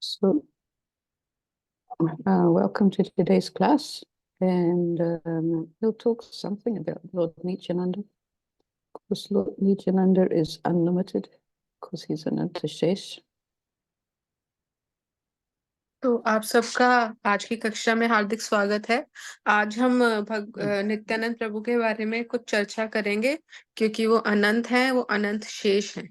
So, welcome to today's class, and we'll talk something about Lord Nityananda. Of course, Lord Nityananda is unlimited because he's an Antashesh. तो आप सबका आज की कक्षा में हार्दिक स्वागत है। आज हम नित्यानंद प्रभु के बारे में कुछ चर्चा करेंगे क्योंकि वो अनंत हैं, वो अनंत शेष हैं।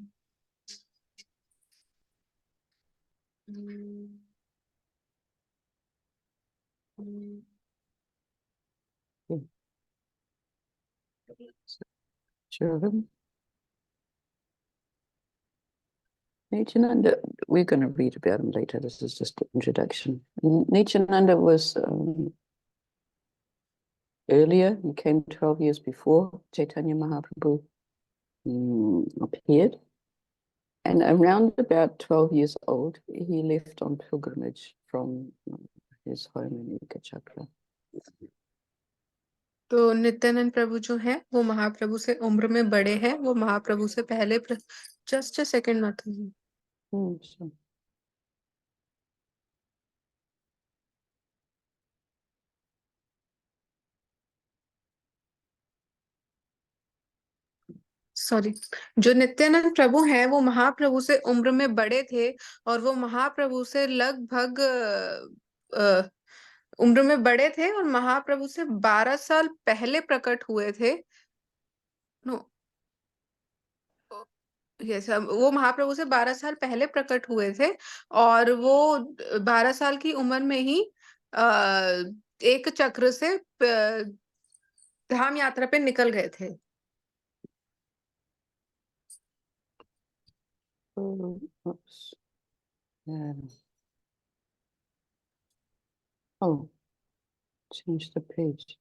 Children. Nityananda, we're going to read about him later. This is just an introduction. Nityananda was earlier. He came 12 years before Chaitanya Mahaprabhu appeared. And around about 12 years old, he left on pilgrimage from his home in Ekachakra. तो नित्यानंद प्रभु जो है वो महाप्रभु से उम्र में बड़े हैं। वो महाप्रभु से पहले जस्ट सेकंड माता जी। Sure. सॉरी, जो नित्यानंद प्रभु हैं वो महाप्रभु से उम्र में बड़े थे और वो महाप्रभु से लगभग उम्र में बड़े थे और महाप्रभु से 12 साल पहले प्रकट हुए थे। नो यस, वो महाप्रभु से 12 साल पहले प्रकट हुए थे और वो 12 साल की उम्र में ही एक चक्र से धाम यात्रा पे निकल गए थे। Oops. Oh, change the page.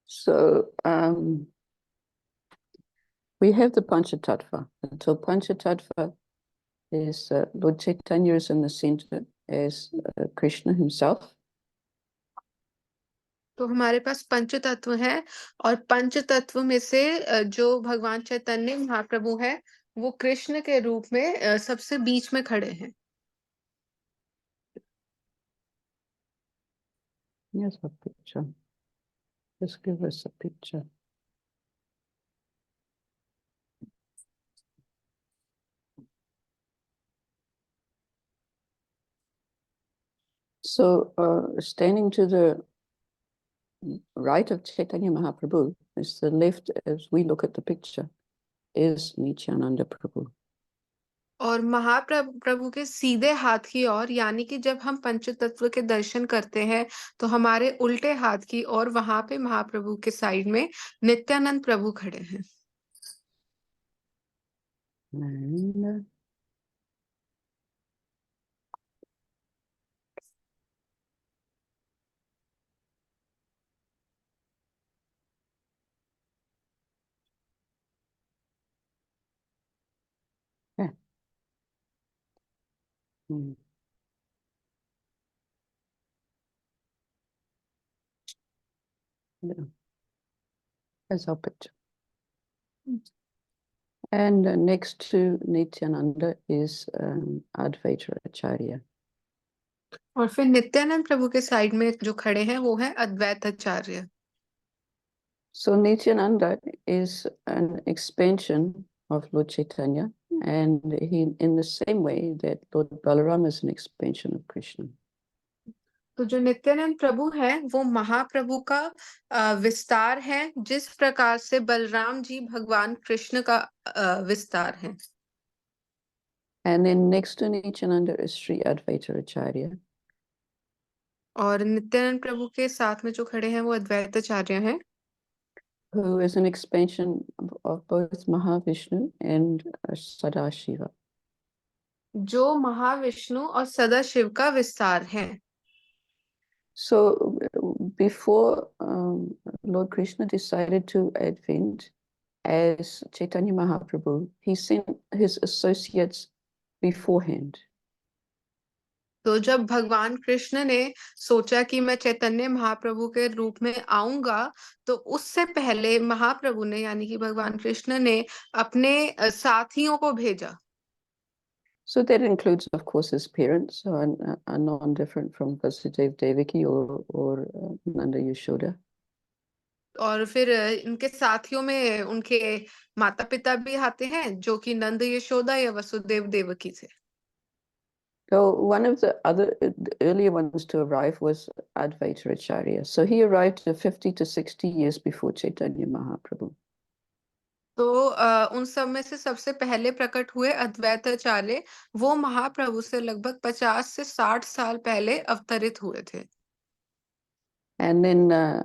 So we have the Panchatattva. So Panchatattva is Lord Chaitanya is in the center as Krishna himself. तो हमारे पास पंच तत्व है और पंच तत्व में से जो भगवान चैतन्य महाप्रभु है वो कृष्ण के रूप में सबसे बीच में खड़े हैं। Here's a picture. Just give us a picture. So standing to the right of Chaitanya Mahaprabhu is the left, as we look at the picture, is Nityananda Prabhu. और महाप्रभु के सीधे हाथ की ओर यानी कि जब हम पंच तत्व के दर्शन करते हैं तो हमारे उल्टे हाथ की ओर वहां पे महाप्रभु के साइड में नित्यानंद प्रभु खड़े हैं। And yeah. Yeah. There's our picture. And next to Nityananda is Advaita Acharya. और फिर नित्यानंद प्रभु के साइड में जो खड़े हैं वो है अद्वैत आचार्य। So Nityananda is an expansion of Lord Chaitanya, and he, in the same way that Lord Balaram is an expansion of Krishna. तो जो नित्यानंद प्रभु है वो महाप्रभु का विस्तार है जिस प्रकार से बलराम जी भगवान कृष्ण का विस्तार है। And then next to Nityananda is Sri Advaita Acharya. और नित्यानंद प्रभु के साथ में जो खड़े हैं वो अद्वैत आचार्य हैं, who is an expansion of both Mahavishnu and Sadashiva. जो महाविष्णु और सदाशिव का विस्तार है। So before Lord Krishna decided to advent as Chaitanya Mahaprabhu, he sent his associates beforehand. तो जब भगवान कृष्ण ने सोचा कि मैं चैतन्य महाप्रभु के रूप में आऊंगा, तो उससे पहले महाप्रभु ने यानी कि भगवान कृष्ण ने अपने साथियों को भेजा। So that includes, of course, his parents, who are non-different from Vasudeva Devaki or Nanda Yashoda. और फिर इनके साथियों में उनके माता पिता भी आते हैं, जो कि नंद यशोदा या वसुदेव देवकी थे। So one of the earlier ones to arrive was Advaita Acharya. So he arrived 50 to 60 years before Chaitanya Mahaprabhu. तो उन सब में से सबसे पहले प्रकट हुए अद्वैताचार्य, वो महाप्रभु से लगभग 50 से 60 साल पहले अवतरित हुए थे। And then a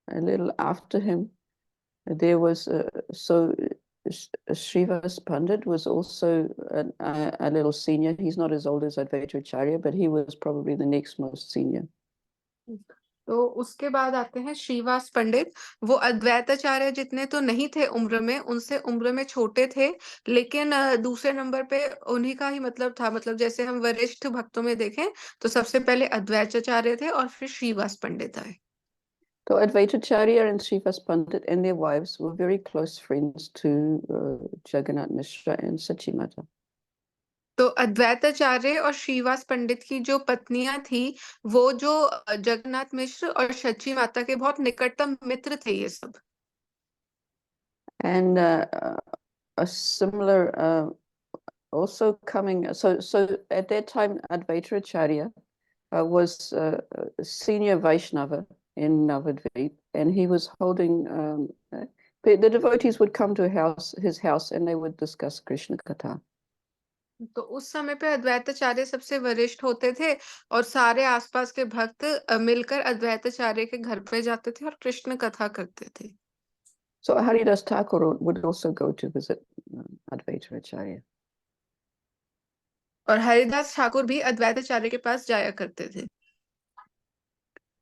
little after him, there was Srivas Pandit was also a little senior. He's not as old as Advaita Acharya, but he was probably the next most senior. तो उसके बाद आते हैं श्रीवास पंडित। वो अद्वैताचार्य जितने तो नहीं थे उम्र में, उनसे उम्र में छोटे थे, लेकिन दूसरे नंबर पे उन्हीं का ही मतलब था। मतलब जैसे हम वरिष्ठ भक्तों में देखें तो सबसे पहले अद्वैताचार्य थे और फिर श्रीवास पंडित आए। So Advaita Acharya and Srivas Pandit and their wives were very close friends to Jagannath Mishra and Sachimata. तो अद्वैताचार्य और श्रीवास पंडित की जो पत्नियां थी, वो जो जगन्नाथ मिश्र और शची माता के बहुत निकटतम मित्र थे ये सब। And a similar also coming, so at that time Advaita Acharya was a senior Vaishnava in Navadvip, and he was holding the devotees would come to his house and they would discuss Krishna Katha. तो उस समय पे अद्वैताचार्य सबसे वरिष्ठ होते थे और सारे आसपास के भक्त मिलकर अद्वैताचार्य के घर पे जाते थे और कृष्ण कथा करते थे। So Haridas Thakur would also go to visit Advaita Acharya. और हरिदास ठाकुर भी अद्वैताचार्य के पास जाया करते थे।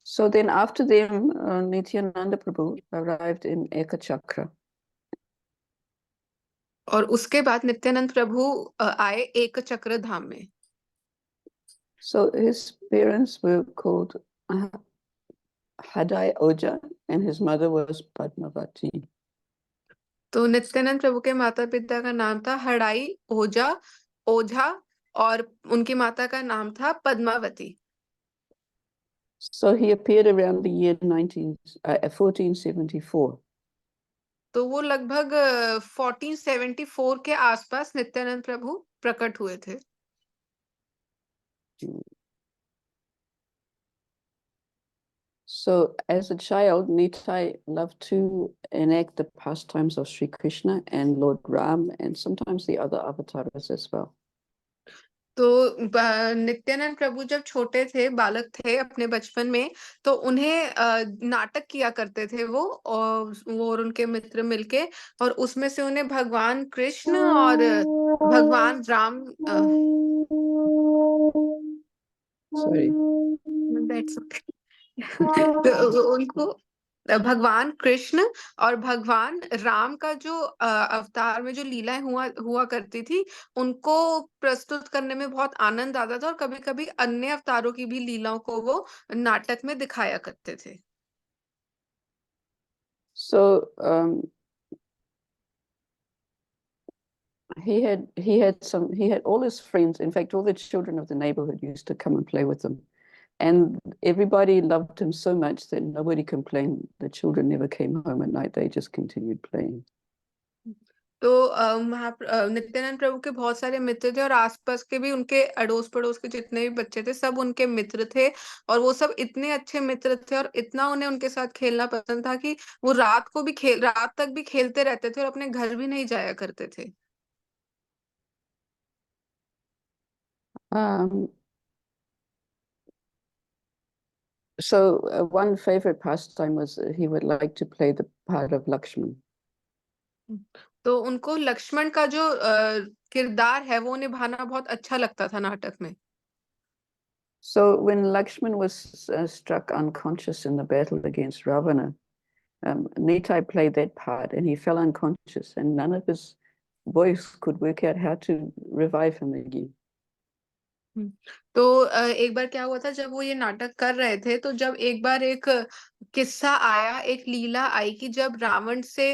So then after them, Nityananda Prabhu arrived in Ekachakra. और उसके बाद नित्यानंद प्रभु आए एक चक्र धाम में। So his parents were called Hadai Oja and his mother was Padmavati. तो नित्यानंद प्रभु के माता पिता का नाम था हड़ाई ओझा ओझा और उनकी माता का नाम था Padmavati. So he appeared around the year 1474. तो वो लगभग 1474 के आसपास नित्यानंद प्रभु प्रकट हुए थे। So as a child, Nitai loved to enact the pastimes of Sri Krishna and Lord Ram and sometimes the other avatars as well. तो नित्यानंद प्रभु जब छोटे थे, बालक थे अपने बचपन में, तो उन्हें नाटक किया करते थे वो और उनके मित्र मिलके, और उसमें से उन्हें भगवान कृष्ण और भगवान राम Sorry. That's okay. तो उनको भगवान कृष्ण और भगवान राम का जो अवतार में जो लीलाएं हुआ करती थी, उनको प्रस्तुत करने में बहुत आनंद आता था और कभी-कभी अन्य अवतारों की भी लीलाओं को वो नाटक में दिखाया करते थे। So he had all his friends. In fact, all the children of the neighborhood used to come and play with him. And everybody loved him so much that nobody complained. The children never came home at night. They just continued playing. तो नित्यानंद प्रभु के बहुत सारे मित्र थे और आसपास के भी उनके अड़ोस पड़ोस के जितने भी बच्चे थे सब उनके मित्र थे, और वो सब इतने अच्छे मित्र थे और इतना उन्हें उनके साथ खेलना पसंद था कि वो रात तक भी खेलते रहते थे और अपने घर भी नहीं जाया करते थे। So one favorite pastime was he would like to play the part of Lakshman. तो उनको लक्ष्मण का जो किरदार है वो निभाना बहुत अच्छा लगता था नाटक में। So when Lakshman was struck unconscious in the battle against Ravana, Nitai played that part and he fell unconscious and none of his boys could work out how to revive him again. तो एक बार क्या हुआ था जब वो ये नाटक कर रहे थे तो जब एक बार एक किस्सा आया, एक लीला आई कि जब रावण से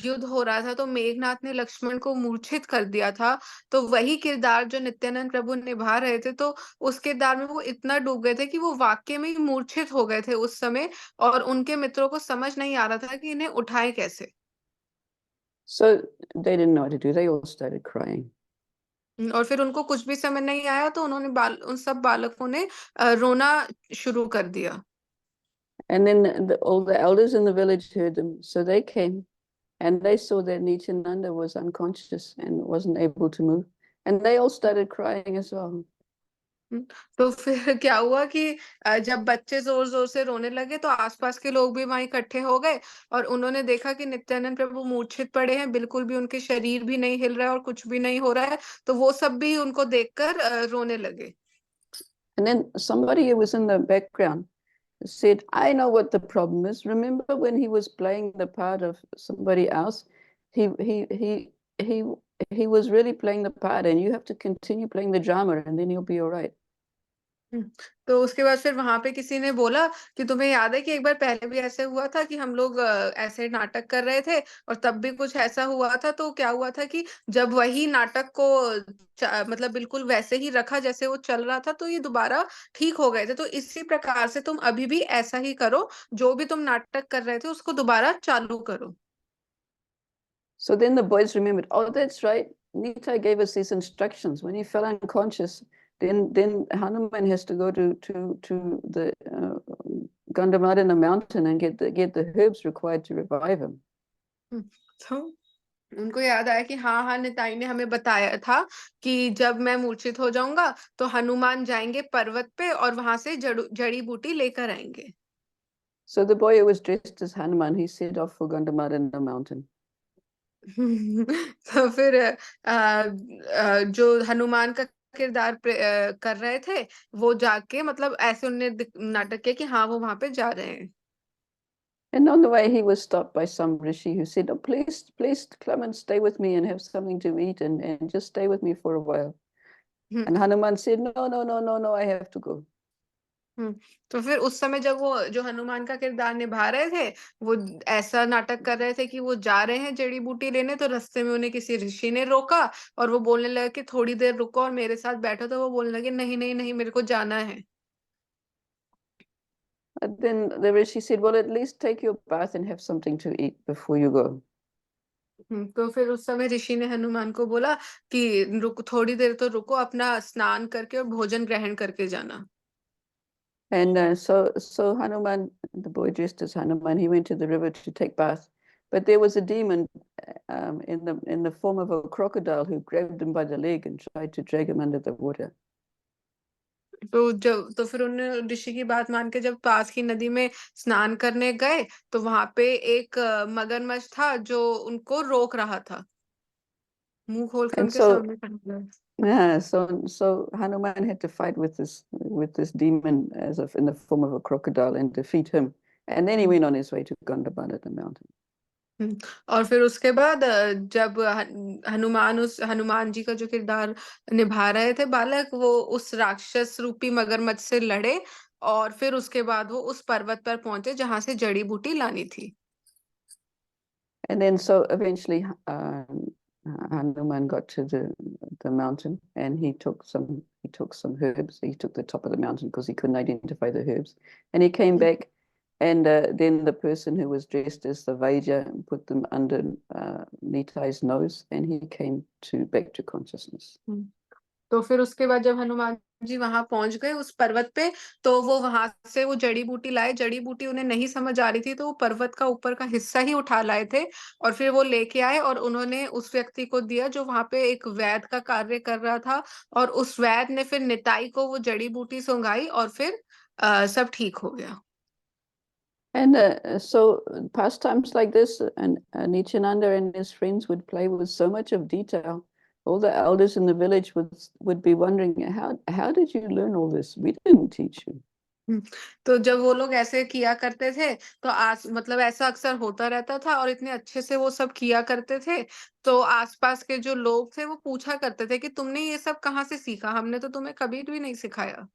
युद्ध हो रहा था तो मेघनाथ ने लक्ष्मण को मूर्छित कर दिया था। तो वही किरदार जो नित्यानंद प्रभु निभा रहे थे तो उस किरदार में वो इतना डूब गए थे कि वो वाकई में ही मूर्छित हो गए थे उस समय, और उनके मित्रों को समझ नहीं आ रहा था कि इन्हें उठाएं कैसे। So they didn't know what to do. They all started crying. और फिर उनको कुछ भी समझ नहीं आया तो उन्होंने उन सब बालकों ने रोना शुरू कर दिया। And then all the elders in the village heard them. So they came and they saw that Nityananda was unconscious and wasn't able to move. And they all started crying as well. हम्म, तो फिर क्या हुआ कि जब बच्चे जोर जोर से रोने लगे तो आसपास के लोग भी वहां इकट्ठे हो गए और उन्होंने देखा कि नित्यानंद प्रभु मूर्छित पड़े हैं, बिल्कुल भी उनके शरीर भी नहीं हिल रहा है और कुछ भी नहीं हो रहा है। तो वो सब भी उनको देखकर रोने लगे। And then somebody who was in the background said, I know what the problem is. Remember when he was playing the part of somebody else? He he he he he was really playing the part, and you have to continue playing the drama, and then he'll be all right. हम्म, तो उसके बाद फिर वहां पे किसी ने बोला कि तुम्हें याद है कि एक बार पहले भी ऐसे हुआ था कि हम लोग ऐसे नाटक कर रहे थे और तब भी कुछ ऐसा हुआ था। तो क्या हुआ था कि जब वही नाटक को मतलब बिल्कुल वैसे ही रखा जैसे वो चल रहा था तो ये दोबारा ठीक हो गए थे। तो इसी प्रकार से तुम अभी भी ऐसा ही करो, जो भी तुम नाटक कर रहे थे उसको दोबारा चालू करो। So then the boys remembered, oh, that's right. Nitai gave us these instructions. When he fell unconscious, then Hanuman has to go to the Gandamad in the mountain and get the herbs required to revive him. तो उनको याद आया कि हाँ हाँ निताई ने हमें बताया था कि जब मैं मूर्छित हो जाऊंगा तो हनुमान जाएंगे पर्वत पे और वहां से जड़ी बूटी लेकर आएंगे। So the boy who was dressed as Hanuman, he set off for Gandamad in the mountain. तो फिर जो हनुमान का किरदार कर रहे थे वो जाके मतलब ऐसे उनने नाटक किया कि हाँ वो वहां पे जा रहे हैं। And on the way, he was stopped by some rishi who said, oh, please come and stay with me and have something to eat and just stay with me for a while. And Hanuman said, no, no, no, no, no, I have to go. हम्म, तो फिर उस समय जब वो जो हनुमान का किरदार निभा रहे थे वो ऐसा नाटक कर रहे थे कि वो जा रहे हैं जड़ी बूटी लेने, तो रास्ते में उन्हें किसी ऋषि ने रोका और वो बोलने लगे कि थोड़ी देर रुको और मेरे साथ बैठो। तो वो बोलने लगे नहीं नहीं नहीं मेरे को जाना है। And then the rishi said, well, at least take your bath and have something to eat before you go. तो फिर उस समय ऋषि ने हनुमान को बोला कि रुक थोड़ी देर तो रुको, अपना स्नान करके और भोजन ग्रहण करके जाना। And so Hanuman, the boy dressed as Hanuman, he went to the river to take bath. But there was a demon in the form of a crocodile who grabbed him by the leg and tried to drag him under the water. तो फिर उन्होंने ऋषि की बात मान के जब पास की नदी में स्नान करने गए तो वहां पे एक मगरमच्छ था जो उनको रोक रहा था, मुंह खोल के And उनके so सामने खड़ा था। yeah, so Hanuman had to fight with this demon as if in the form of a crocodile and defeat him. And then he went on his way to Gandhabad the mountain. हम्म, और फिर उसके बाद जब हनुमान जी का जो किरदार निभा रहे थे बालक, वो उस राक्षस रूपी मगरमच्छ से लड़े और फिर उसके बाद वो उस पर्वत पर पहुंचे जहां से जड़ी बूटी लानी थी। And then so eventually Hanuman got to the mountain and he took some herbs. He took the top of the mountain because he couldn't identify the herbs. And he came back and then the person who was dressed as the Vaja put them under Nitai's nose and he came to back to consciousness. तो फिर उसके बाद जब हनुमान जी वहां पहुंच गए उस पर्वत पे तो वो वहां से वो जड़ी बूटी लाए। जड़ी बूटी उन्हें नहीं समझ आ रही थी तो वो पर्वत का ऊपर का हिस्सा ही उठा लाए थे और फिर वो लेके आए और उन्होंने उस व्यक्ति को दिया जो वहां पे एक वैद्य का कार्य कर रहा था। और उस वैद्य ने फिर निताई को वो जड़ी बूटी सुंघाई और फिर सब ठीक हो गया। And so pastimes like this, and Nityananda and his friends would play with so much of detail all the elders in the village would be wondering, how did you learn all this? We didn't teach you. तो जब वो लोग ऐसे किया करते थे, तो मतलब ऐसा अक्सर होता रहता था और इतने अच्छे से वो सब किया करते थे, तो आस-पास के जो लोग थे वो पूछा करते थे कि तुमने ये सब कहाँ से सीखा? हमने तो तुम्हें कभी भी नहीं सिखाया।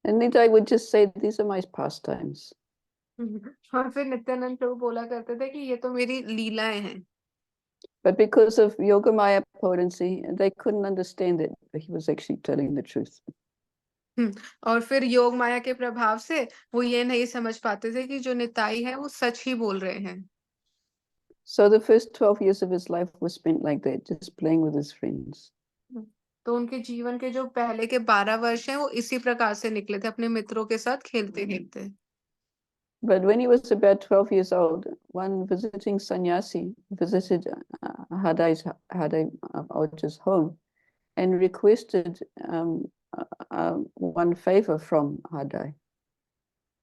And Nitai would just say, these are my pastimes. और फिर नित्यानंद प्रभु बोला करते थे कि ये तो मेरी लीलाएँ हैं। But because of Yogamaya potency, they couldn't understand that he was actually telling the truth. हुँ, और फिर योग माया के प्रभाव से वो ये नहीं समझ पाते थे कि जो निताई है वो सच ही बोल रहे हैं। So the first 12 years of his life was spent like that, just playing with his friends. हुँ, तो उनके जीवन के जो पहले के 12 वर्ष हैं वो इसी प्रकार से निकले थे, अपने मित्रों के साथ खेलते-खेलते। But when he was about 12 years old, one visiting sannyasi visited Hadai Oja's home and requested one favor from Hadai.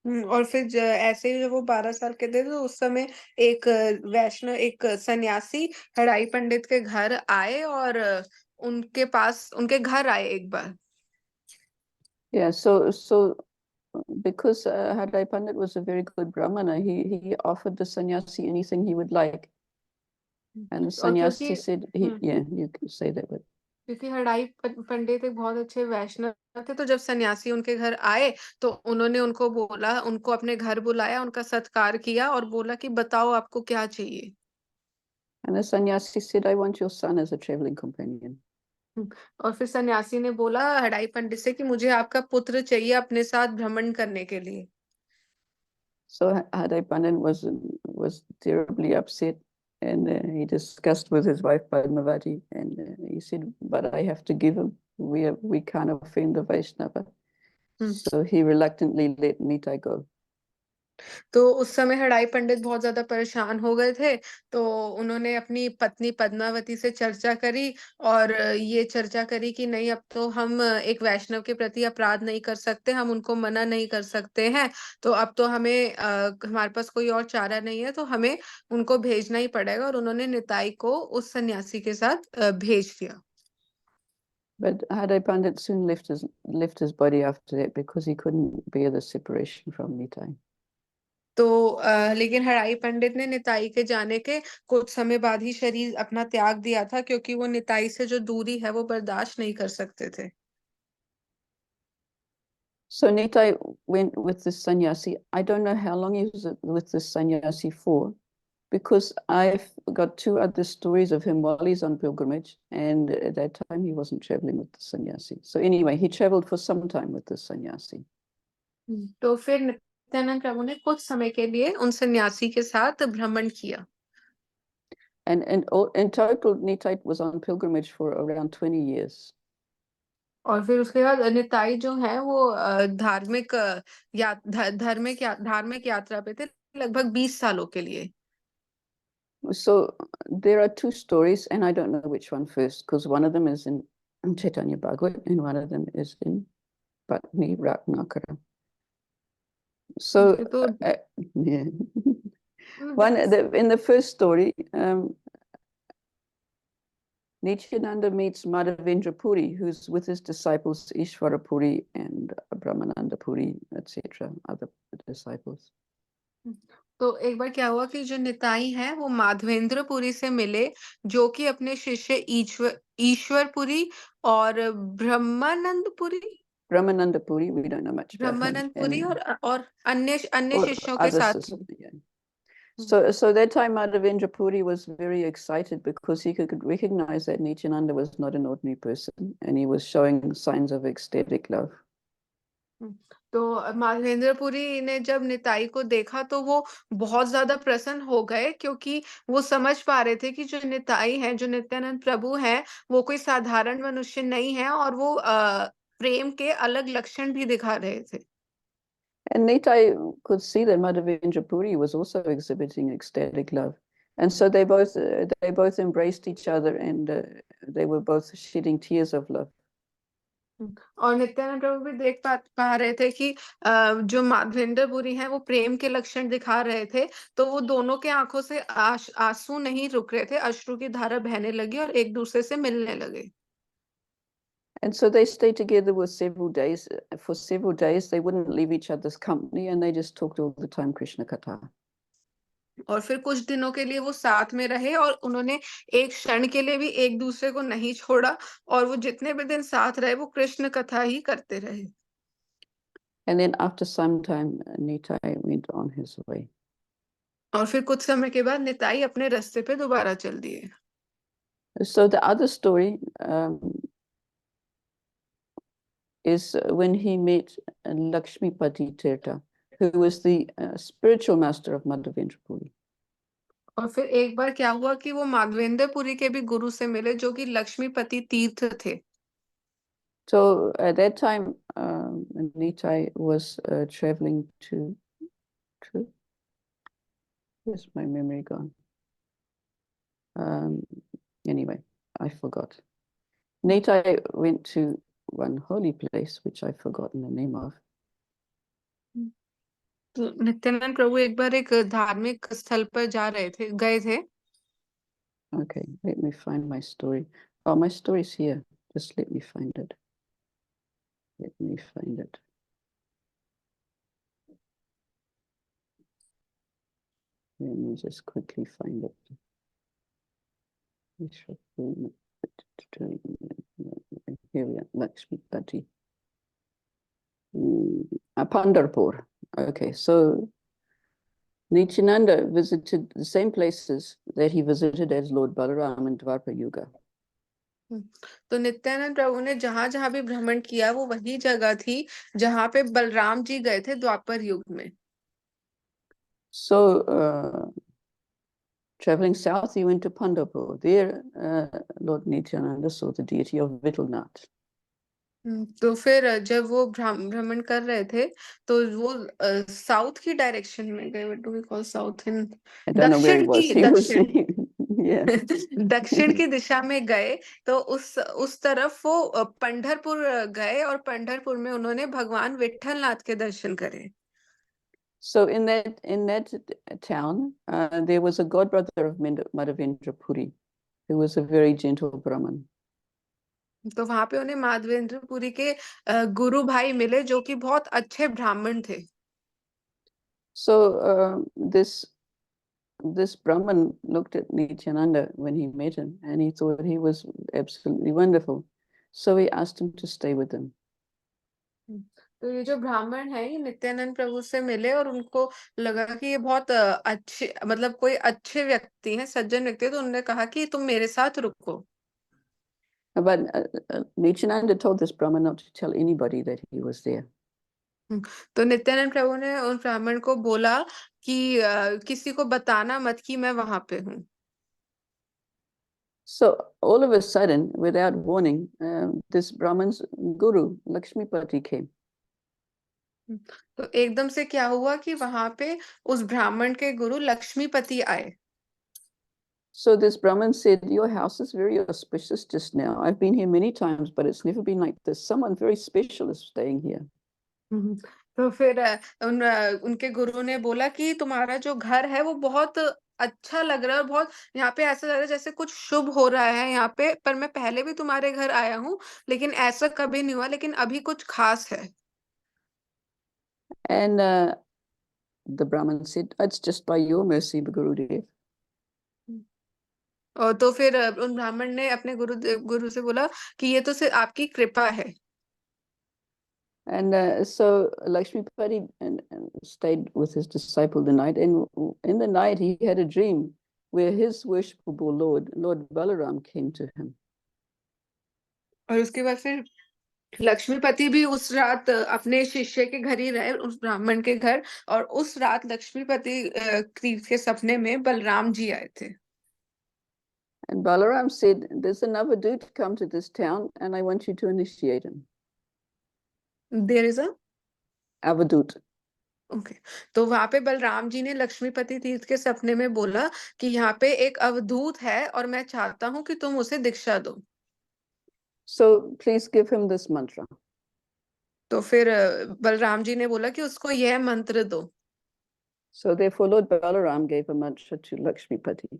और फिर ऐसे ही जब वो 12 साल के थे तो उस समय एक वैष्णव एक सन्यासी हड़ाई पंडित के घर आए और उनके पास उनके घर आए एक बार। Yeah, so because Hadai Pandit was a very good Brahmana, he offered the sannyasi anything he would like. And the और क्योंकि sannyasi said, yeah, you can say that, but क्योंकि हड़ाई पंडित एक बहुत अच्छे वैष्णव थे, तो जब सन्यासी उनके घर आए तो उन्होंने उनको बोला, उनको अपने घर बुलाया, उनका सत्कार किया और बोला कि बताओ आपको क्या चाहिए? and the sannyasi said, I want your son as a traveling companion. और फिर सन्यासी ने बोला हड़ाई पंडित से कि मुझे आपका पुत्र चाहिए अपने साथ भ्रमण करने के लिए। So Hadai Pandit was terribly upset, and he discussed with his wife Padmavati, and he said, "But I have to give him. We can't offend the Vaishnava." So he reluctantly let Nitai go. तो उस समय हड़ाई पंडित बहुत ज़्यादा परेशान हो गए थे, तो उन्होंने अपनी पत्नी पद्मावती से चर्चा करी और ये चर्चा करी कि नहीं अब तो हम एक वैष्णव के प्रति अपराध नहीं कर सकते, हम उनको मना नहीं कर सकते हैं, तो अब तो हमें हमारे पास कोई और चारा नहीं है, तो हमें उनको भेजना ही पड़ेगा और उन्होंने निताई को उस सन्यासी के साथ भेज दिया। But Hadai Pandit soon left his body after that because he couldn't bear the separation from Nitai. तो लेकिन हड़ाई पंडित ने निताई के जाने के कुछ समय बाद ही शरीर अपना त्याग दिया था क्योंकि वो निताई से जो दूरी है वो बर्दाश्त नहीं कर सकते थे। So Nitai went with this sannyasi. I don't know how long he was with this sannyasi for, because I've got two other stories of him while he's on pilgrimage, and at that time he wasn't traveling with the sannyasi. So anyway, he traveled for some time with the sannyasi. तो फिर नित्यानंद प्रभु ने कुछ समय के लिए उन सन्यासी के साथ भ्रमण किया। And in total, Nitai was on pilgrimage for around 20 years. और फिर उसके बाद निताई जो है वो धार्मिक यात्रा पे थे लगभग 20 सालों के लिए। So there are two stories, and I don't know which one first, because one of them is in Chaitanya Bhagavat, and one of them is in Patni Ratnakara. So, तो yeah. In the first story, Nityananda meets Madhavendra Puri, who's with his disciples Ishvara Puri and Brahmananda Puri, etc., other disciples. तो एक बार क्या हुआ कि जो निताई हैं वो माधवेंद्रपुरी से मिले जो कि अपने शिष्य ईश्वरपुरी और ब्रह्मानंदपुरी Brahmananda Puri, we don't know much about him, ब्रह्मानंदपुरी और अन्य अन्य or शिष्यों के others. साथ थे। Yeah. So that time Madhavendra Puri was very excited because he could recognize that Nityananda was not an ordinary person, and he was showing signs of ecstatic love. तो माधवेंद्रपुरी ने जब निताई को देखा तो वो बहुत ज्यादा प्रसन्न हो गए क्योंकि वो समझ पा रहे थे कि जो निताई हैं जो नित्यानंद प्रभु हैं वो कोई साधारण मनुष्य नहीं है और वो प्रेम के अलग लक्षण भी दिखा रहे थे। And Nitai could see that Madhavendra Puri was also exhibiting ecstatic love. And so they both embraced each other, and they were both shedding tears of love. और नित्यानंद प्रभु भी देख पा रहे थे कि जो माधवेंद्रपुरी हैं वो प्रेम के लक्षण दिखा रहे थे, तो वो दोनों के आँखों से आँसू नहीं रुक रहे थे, अश्रु की धारा बहने लगी और एक-दूसरे से मिलने लगे। And so they stayed together for several days. For several days, they wouldn't leave each other's company, and they just talked all the time Krishna Katha. और फिर कुछ दिनों के लिए वो साथ में रहे और उन्होंने एक क्षण के लिए भी एक-दूसरे को नहीं छोड़ा और वो जितने भी दिन साथ रहे, वो कृष्ण कथा ही करते रहे। And then after some time, Nitai went on his way. और फिर कुछ समय के बाद निताई अपने रास्ते पे दोबारा चल दिए। So the other story is when he met Lakshmipati Tirtha, who was the spiritual master of Madhavendra Puri. और फिर एक बार क्या हुआ कि वो माधवेंद्रपुरी के भी गुरु से मिले जो कि लक्ष्मीपति तीर्थ थे। So at that time, Nitai was traveling to, where's my memory gone? Anyway, I forgot. Nitai went to one holy place, which I've forgotten the name of. तो नित्यानंद प्रभु एक बार एक धार्मिक स्थल पर गए थे। Okay, let me find my story. Oh, my story's here. Just let me find it. Let me find it. Let me just quickly find it. Here we are, Lakshmipati. Pandharpur. Okay, so Nityananda visited the same places that he visited as Lord Balaram in Dwapar Yuga. तो नित्यानंद प्रभु ने जहां-जहां भी भ्रमण किया वो वही जगह थी जहां पे बलराम जी गए थे द्वापर युग में। So traveling south, he went to Pandharpur. There, Lord Nityananda saw the deity of Vitalnath. तो फिर जब वो भ्रमण कर रहे थे तो वो साउथ की डायरेक्शन में गए। What do we call south in I don't know where he was. He was, दक्षिण yeah. दक्षिण की दिशा में गए तो उस तरफ वो पंढरपुर गए और पंढरपुर में उन्होंने भगवान विठ्ठलनाथ के दर्शन करे। So in that town, there was a godbrother of Madhavendra Puri, who was a very gentle Brahmin. तो वहां पे उन्हें माधवेंद्रपुरी के गुरु भाई मिले जो कि बहुत अच्छे ब्राह्मण थे। So this Brahmin looked at Nityananda when he met him, and he thought he was absolutely wonderful. So he asked him to stay with him. तो ये जो ब्राह्मण है ये नित्यानंद प्रभु से मिले और उनको लगा कि ये बहुत अच्छे मतलब कोई अच्छे व्यक्ति हैं, सज्जन व्यक्ति है, तो उन्होंने कहा कि तुम मेरे साथ रुको। But Nityananda told this Brahmin not to tell anybody that he was there. तो नित्यानंद प्रभु ने उन ब्राह्मण को बोला कि किसी को बताना मत कि मैं वहां पे हूँ। So all of a sudden, without warning, this Brahman's guru, Lakshmipati, came. तो एकदम से क्या हुआ कि वहां पे उस ब्राह्मण के गुरु लक्ष्मीपति आए। So this Brahmin said, your house is very auspicious just now. I've been here many times, but it's never been like this. Someone very special is staying here. तो फिर उनके गुरु ने बोला कि तुम्हारा जो घर है वो बहुत अच्छा लग रहा है और बहुत यहाँ पे ऐसा लग रहा है जैसे कुछ शुभ हो रहा है यहाँ पे, पर मैं पहले भी तुम्हारे घर आया हूँ लेकिन ऐसा कभी नहीं हुआ, लेकिन अभी कुछ खास है। And the Brahmin said, it's just by your mercy, Gurudev. और तो फिर उन ब्राह्मण ने अपने गुरु से बोला कि ये तो सिर्फ आपकी कृपा है। And so Lakshmipati stayed with his disciple the night, and in the night he had a dream where his worshipable Lord Balaram, came to him. और उसके बाद फिर लक्ष्मीपति भी उस रात अपने शिष्य के घर ही रहे, उस ब्राह्मण के घर, और उस रात लक्ष्मीपति के सपने में बलराम जी आए थे। And Balaram said, there's another dude come to this town, and I want you to initiate him. There is a Avadut. Okay. तो वहां पे बलराम जी ने लक्ष्मीपति तीर्थ के सपने में बोला कि यहाँ पे एक अवधूत है और मैं चाहता हूँ कि तुम उसे दीक्षा दो। So please give him this mantra. तो फिर बलराम जी ने बोला कि उसको यह मंत्र दो। So therefore, Lord Balaram gave a mantra to Lakshmipati.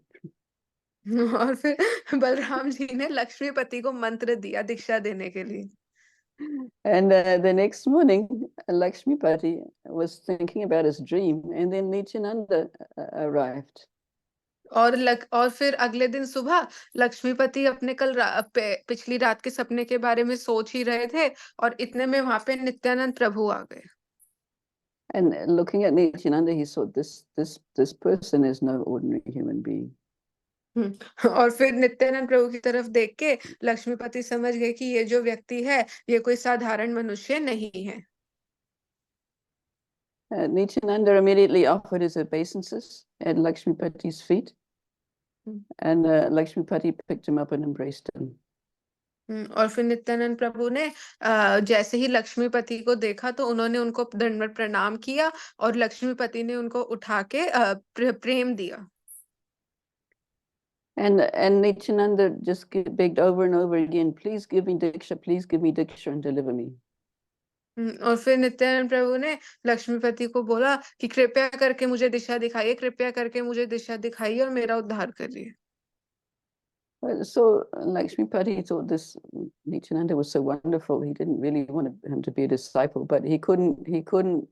और फिर बलराम जी ने लक्ष्मीपति को मंत्र दिया दीक्षा देने के लिए। And the next morning, Lakshmipati was thinking about his dream, and then Nityananda arrived. और फिर अगले दिन सुबह लक्ष्मीपति अपने पिछली रात के सपने के बारे में सोच ही रहे थे और इतने में वहां पे नित्यानंद प्रभु आ गए। And looking at Nityananda, he saw this person is no ordinary human being. और फिर नित्यानंद प्रभु की तरफ देख के लक्ष्मीपति समझ गए कि ये जो व्यक्ति है ये कोई साधारण मनुष्य नहीं है। Nityananda immediately offered his obeisances at Lakshmipati's feet, and Lakshmipati picked him up and embraced him. और फिर नित्यानंद प्रभु ने जैसे ही लक्ष्मीपति को देखा तो उन्होंने उनको दंडवत प्रणाम किया और लक्ष्मीपति ने उनको उठा के प्रेम दिया। And Nityananda just begged over and over again, please give me Diksha and deliver me. और फिर नित्यानंद प्रभु ने लक्ष्मीपति को बोला कि कृपया करके मुझे दिशा दिखाइए, कृपया करके मुझे दिशा दिखाइए और मेरा उद्धार करिए। So Lakshmipati thought this Nityananda was so wonderful. He didn't really want him to be a disciple, but he couldn't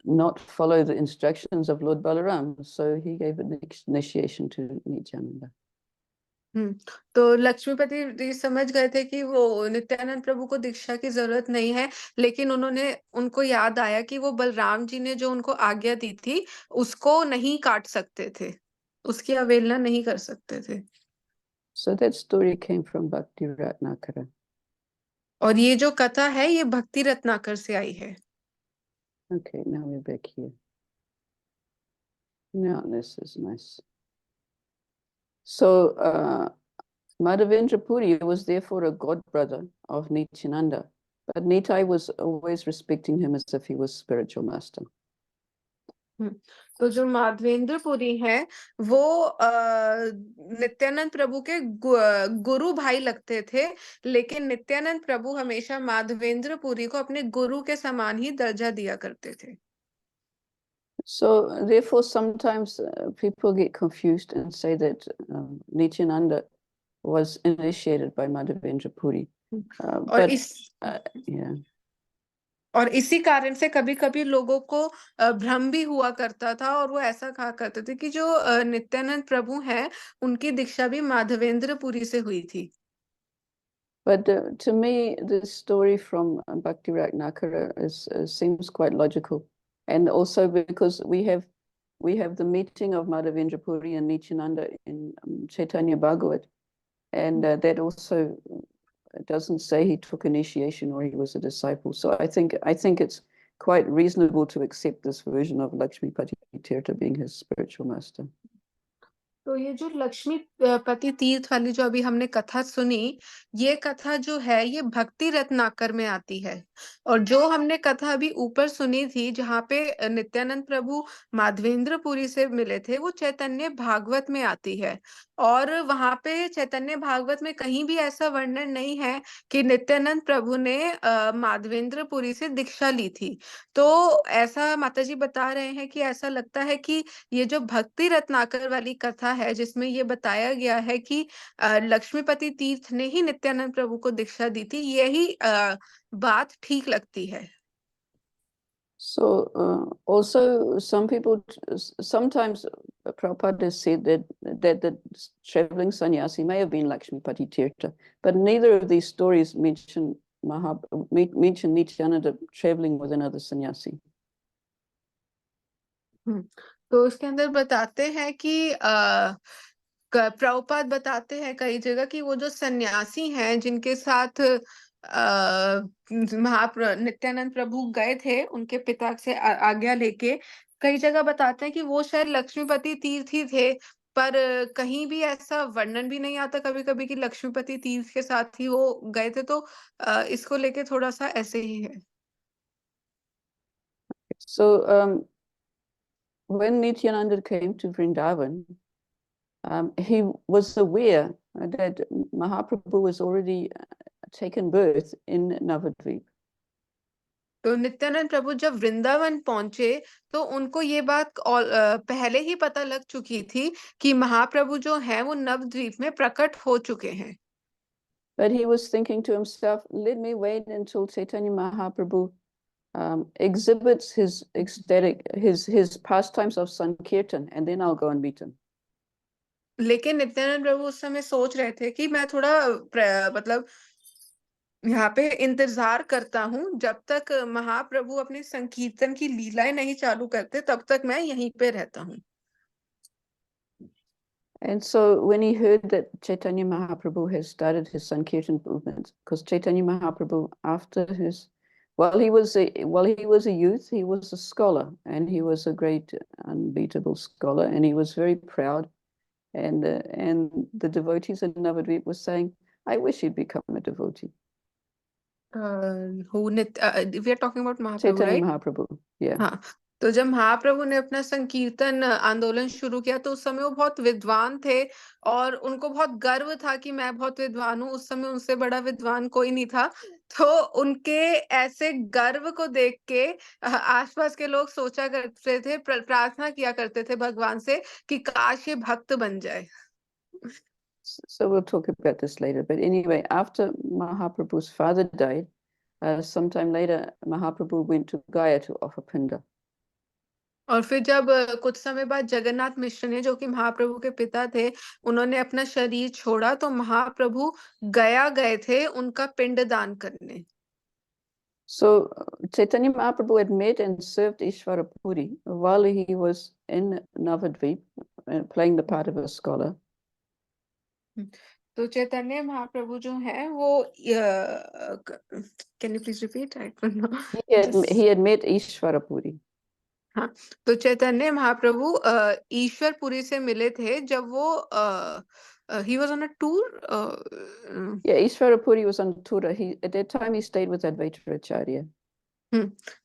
not follow the instructions of Lord Balaram. So he gave an initiation to Nityananda. तो लक्ष्मीपति जी समझ गए थे कि वो नित्यानंद प्रभु को दीक्षा की जरूरत नहीं है, लेकिन उनको याद आया कि वो बलराम जी ने जो उनको आज्ञा दी थी उसको नहीं काट सकते थे, उसकी अवहेलना नहीं कर सकते थे। So that story came from Bhakti Ratnakara. और ये जो कथा है ये भक्ति रत्नाकर से आई है। Okay, now we're back here. Now this is nice. So Madhavendra Puri was therefore a god brother of Nityananda, but Nitai was always respecting him as if he was spiritual master. तो जो माधवेंद्र पुरी हैं वो नित्यानंद प्रभु के गुरु भाई लगते थे, लेकिन नित्यानंद प्रभु हमेशा माधवेंद्र पुरी को अपने गुरु के समान ही दर्जा दिया करते थे। So therefore sometimes people get confused and say that Nityananda was initiated by Madhavendra Puri. Yeah. और इसी कारण से कभी-कभी लोगों को भ्रम भी हुआ करता था और वो ऐसा कहा करते थे कि जो नित्यानंद प्रभु हैं उनकी दीक्षा भी माधवेंद्र पुरी से हुई थी। But to me, this story from Bhakti Ratnakara seems quite logical, and also because we have the meeting of Madhavendra Puri and Nityananda in Chaitanya Bhagavat, and that also doesn't say he took initiation or he was a disciple. So I think it's quite reasonable to accept this version of Lakshmipati Tirtha being his spiritual master. तो ये जो लक्ष्मीपति तीर्थ वाली जो अभी हमने कथा सुनी, ये कथा जो है ये भक्ति रत्नाकर में आती है। और जो हमने कथा अभी ऊपर सुनी थी जहाँ पे नित्यानंद प्रभु माधवेंद्र पुरी से मिले थे, वो चैतन्य भागवत में आती है। और वहां पे चैतन्य भागवत में कहीं भी ऐसा वर्णन नहीं है कि नित्यानंद प्रभु ने माधवेंद्र पुरी से दीक्षा ली थी। तो ऐसा माताजी बता रहे हैं कि ऐसा लगता है कि ये जो भक्ति रत्नाकर वाली कथा है जिसमें ये बताया गया है कि लक्ष्मीपति तीर्थ ने ही नित्यानंद प्रभु को दीक्षा दी थी, यही बात ठीक लगती है। So also some people sometimes Prabhupada has said that the traveling sannyasi may have been Lakshmipati Tirtha, but neither of these stories mention Nityananda traveling with another sannyasi. तो इसके अंदर बताते हैं कि प्रभुपाद बताते हैं कई जगह कि वो जो सन्यासी हैं जिनके साथ नित्यानंद प्रभु गए थे उनके पिता से आज्ञा लेके, कई जगह बताते हैं कि वो शायद लक्ष्मीपति तीर्थ ही थे, पर कहीं भी ऐसा वर्णन भी नहीं आता कभी-कभी कि लक्ष्मीपति तीर्थ के साथ ही वो गए थे। तो इसको लेके थोड़ा सा ऐसे ही है। So when Nityananda came to Vrindavan, he was aware that Mahaprabhu was already taken birth in Navadvip. तो नित्यानंद प्रभु जब वृंदावन पहुंचे तो उनको ये बात पहले ही पता लग चुकी थी कि महाप्रभु जो है वो नवद्वीप में प्रकट हो चुके हैं। But he was thinking to himself, let me wait until Chaitanya Mahaprabhu exhibits his ecstatic, his pastimes of Sankirtan, and then I'll go and meet him. लेकिन नित्यानंद प्रभु उस समय सोच रहे थे कि मैं थोड़ा मतलब यहाँ पे इंतजार करता हूँ, जब तक महाप्रभु अपने संकीर्तन की लीलाएं नहीं चालू करते तब तक मैं यहीं पे रहता हूँ। And so when he heard that Chaitanya Mahaprabhu has started his Sankirtan movement, because Chaitanya Mahaprabhu, after his, while he was a youth, he was a scholar, and he was a great unbeatable scholar, and he was very proud. And the devotees in Navadvip were saying, I wish he'd become a devotee. We are talking about Mahaprabhu, Chaitanya right? Mahaprabhu, yeah. हाँ, तो जब महाप्रभु ने अपना संकीर्तन आंदोलन शुरू किया तो उस समय वो बहुत विद्वान थे और उनको बहुत गर्व था कि मैं बहुत विद्वान हूँ। उस समय उनसे बड़ा विद्वान कोई नहीं था। तो उनके ऐसे गर्व को देख के आसपास के लोग सोचा करते थे, प्रार्थना किया करते थे भगवान से कि काश ये भक्त बन जाए। So we'll talk about this later. But anyway, after Mahaprabhu's father died, sometime later, Mahaprabhu went to Gaya to offer pinda. और फिर जब कुछ समय बाद जगन्नाथ मिश्र ने, जो कि महाप्रभु के पिता थे, उन्होंने अपना शरीर छोड़ा तो महाप्रभु गया गए थे उनका पिंडदान करने। So Chaitanya Mahaprabhu had met and served Ishvara Puri while he was in Navadvip, playing the part of a scholar. तो चैतन्य महाप्रभु जो है वो can you please repeat? I don't know. He had met Ishvara Puri. हाँ, तो चैतन्य महाप्रभु ईश्वरपुरी से मिले थे जब वो he was on a tour. Yeah, Ishvara Puri was on tour. At that time he stayed with Advaita Acharya.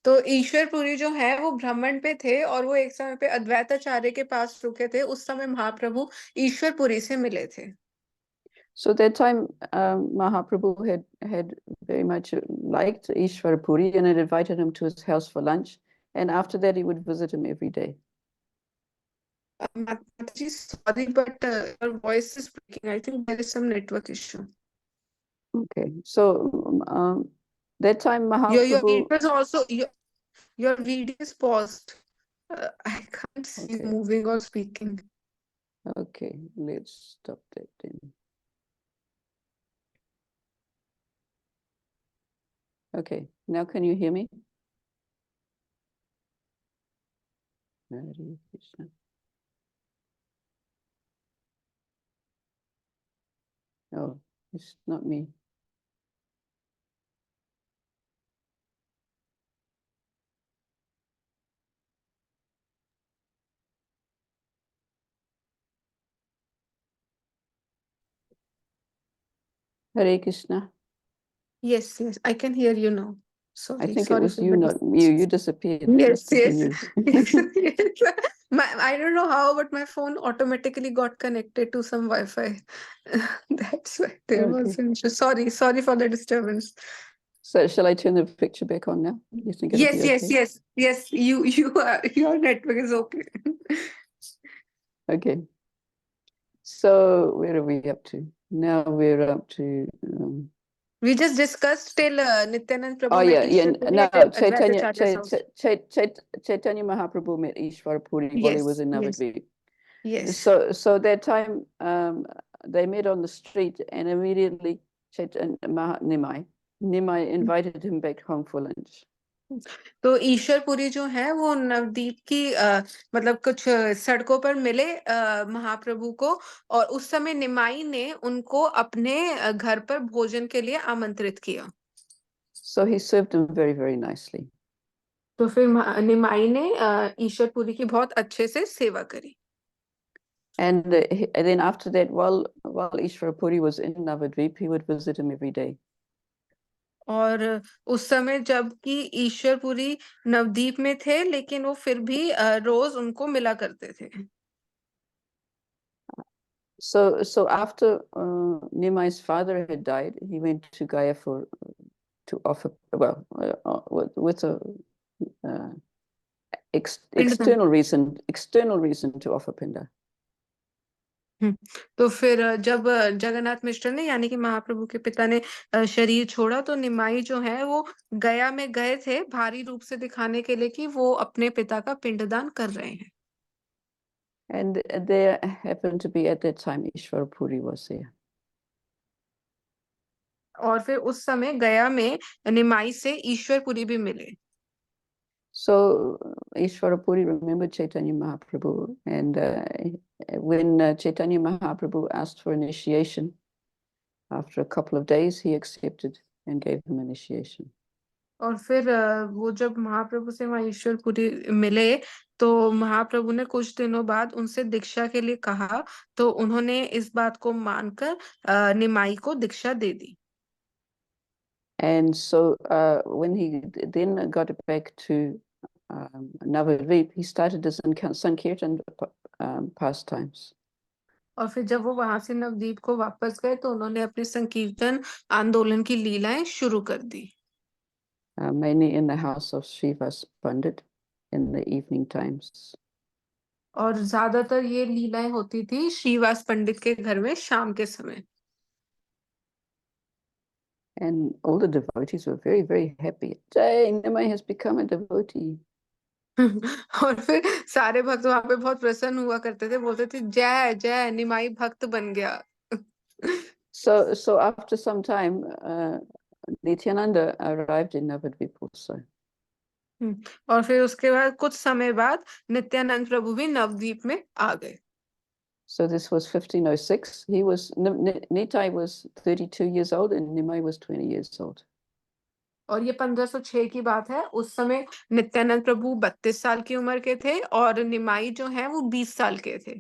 तो ईश्वरपुरी जो है वो भ्रमण पे थे और वो एक समय पे अद्वैताचार्य के पास रुके थे। उस समय महाप्रभु ईश्वरपुरी से मिले थे। So that time Mahaprabhu had very much liked Ishvara Puri and had invited him to his house for lunch. And after that, he would visit him every day. Mataji, sorry, but your voice is breaking. I think there is some network issue. Okay, so that time Mahaprabhu. Your video is also your video is paused. I can't see you Okay. moving or speaking. Okay, let's stop that then. Okay, now can you hear me? Hare Krishna. Oh, it's not me. Hare Krishna. Yes, I can hear you now. I think Sorry it was for you, the not you. You disappeared. Yes. Yes. I don't know how, but my phone automatically got connected to some Wi-Fi. That's why there was an issue. Sorry for the disturbance. So shall I turn the picture back on now? You think it'll be okay? Yes. Your network is okay. Okay. So where are we up to? Now we're up to. We just discussed till Nityanand Prabhu Oh met yeah. Ishwar Puri No, at Advaitacharya's house. Chaitanya Mahaprabhu met Ishvara Puri while he was in Navadvip. Yes. So that time they met on the street, and immediately Nimai invited him back home for lunch. तो ईश्वरपुरी जो है वो नवदीप की मतलब कुछ सड़कों पर मिले महाप्रभु को और उस समय निमाई ने उनको अपने घर पर भोजन के लिए आमंत्रित किया। So he served him very, very nicely. तो फिर निमाई ने ईश्वरपुरी की बहुत अच्छे से सेवा करी। And then after that, while Ishvara Puri was in Navadvip, he would visit him every day. और उस समय जबकि ईश्वरपुरी नवदीप में थे, लेकिन वो फिर भी रोज उनको मिला करते थे। So after Nimai's father had died, he went to Gaia to offer, well, with a uh, पिंडदान। external reason to offer pinda. तो फिर जब जगन्नाथ मिश्र ने यानी कि महाप्रभु के पिता ने शरीर छोड़ा तो निमाई जो है वो गया में गए थे भारी रूप से दिखाने के लिए कि वो अपने पिता का पिंडदान कर रहे हैं। And there happened to be at that time Ishwar Puri was there. और फिर उस समय गया में निमाई से ईश्वरपुरी भी मिले। So Ishwara Puri remembered Chaitanya Mahaprabhu, and when Chaitanya Mahaprabhu asked for initiation, after a couple of days, he accepted and gave him initiation. और फिर वो जब महाप्रभु से वहाँ ईश्वरपुरी मिले तो महाप्रभु ने कुछ दिनों बाद उनसे दीक्षा के लिए कहा तो उन्होंने इस बात को मानकर निमाई को दीक्षा दे दी। And so when he then got back to Navadvip, he started his Sankirtan pastimes. और फिर जब वो वहां से नवदीप को वापस गए तो उन्होंने अपनी संकीर्तन आंदोलन की लीलाएं शुरू कर दी। Mainly in the house of Srivas Pandit in the evening times. और ज्यादातर ये लीलाएं होती थी श्रीवास पंडित के घर में शाम के समय। And all the devotees were very, very happy. Jai, Nimai has become a devotee. और फिर सारे भक्त वहां पे बहुत प्रसन्न हुआ करते थे बोलते थे जय जय निमाई भक्त बन गया। So after some time, Nityananda arrived in Navadvip also. और फिर उसके बाद कुछ समय बाद नित्यानंद प्रभु भी नवद्वीप में आ गए। So this was 1506. Nitai was 32 years old and Nimai was 20 years old. और ये 1506 की बात है। उस समय नित्यानंद प्रभु 32 साल की उम्र के थे और निमाई जो है वो 20 साल के थे।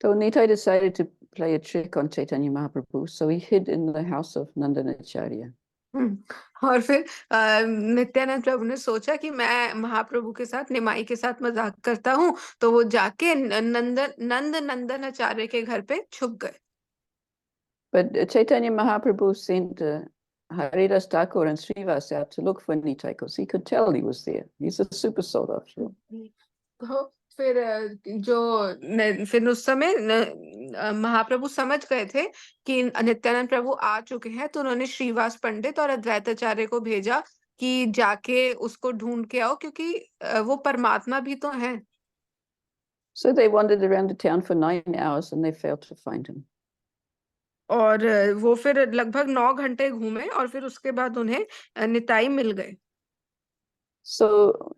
So Nitai decided to play a trick on Chaitanya Mahaprabhu, so he hid in the house of Nandanacharya. और फिर नित्यानंद प्रभु ने सोचा कि मैं महाप्रभु के साथ निमाई के साथ मजाक करता हूँ तो वो जाके नंदन आचार्य के घर पे छुप गए। But Chaitanya Mahaprabhu sent Haridas Thakur and Srivas out to look for Nitai because he could tell he was there. He's a super soul after all. तो फिर फिर उस समय महाप्रभु समझ गए थे कि नित्यानंद प्रभु आ चुके हैं तो उन्होंने श्रीवास पंडित और अद्वैताचार्य को भेजा कि जाके उसको ढूंढ के आओ क्योंकि वो परमात्मा भी तो है। So they wandered around the town for 9 hours and they failed to find him. और वो फिर लगभग 9 घंटे घूमे और फिर उसके बाद उन्हें निताई मिल गए। So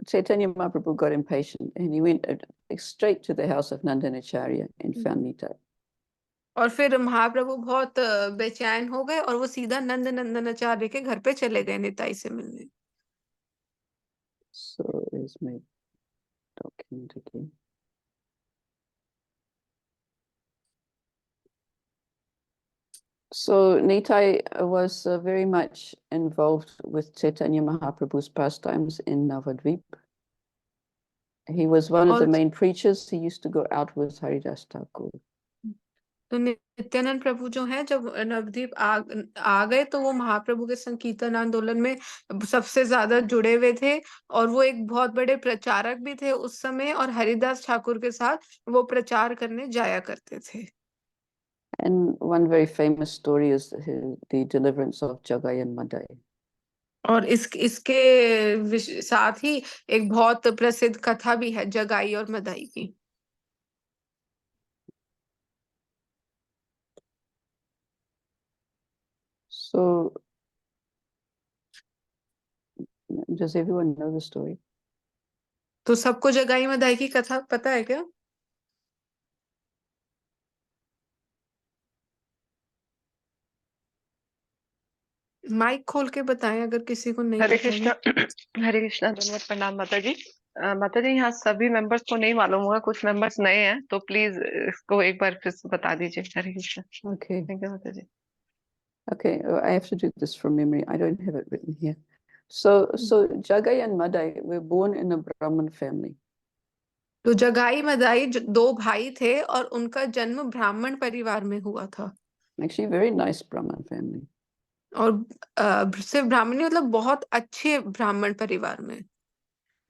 Chaitanya Mahaprabhu got impatient and he went straight to the house of Nandanacharya and found Nitai. और फिर महाप्रभु बहुत बेचैन हो गए और वो सीधा नंदनाचार्य के घर पे चले गए निताई से मिलने। So here's my document again. So Nitai was very much involved with Chaitanya Mahaprabhu's pastimes in Navadvip. He was one of the main preachers. He used to go out with Haridas Thakur. तो नित्यानंद प्रभु जो है जब नवदीप आ गए तो वो महाप्रभु के संकीर्तन आंदोलन में सबसे ज्यादा जुड़े हुए थे और वो एक बहुत बड़े प्रचारक भी थे उस समय और हरिदास ठाकुर के साथ वो प्रचार करने जाया करते थे। And one very famous story is the deliverance of Jagai and Madai. और इसके साथ ही एक बहुत प्रसिद्ध कथा भी है जगाई और मदाई की। So does everyone know the story? तो सबको जगाई मदाई की कथा पता है क्या? माइक खोल के बताएं अगर किसी को नहीं हरे पता है। कृष्णा हरे कृष्णा धन्यवाद प्रणाम माता जी। माता जी यहाँ सभी मेंबर्स को नहीं मालूम होगा, कुछ मेंबर्स नए हैं तो प्लीज इसको एक बार फिर से बता दीजिए। हरे कृष्णा। Okay. थैंक यू माता जी। Okay, I have to do this from memory. I don't have it written here. So Jagai and Madai were born in a Brahmin family. तो जगाई मदाई दो भाई थे और उनका जन्म ब्राह्मण परिवार में हुआ था। Actually, very nice Brahmin family. और सिर्फ ब्राह्मण नहीं, मतलब बहुत अच्छे ब्राह्मण परिवार में।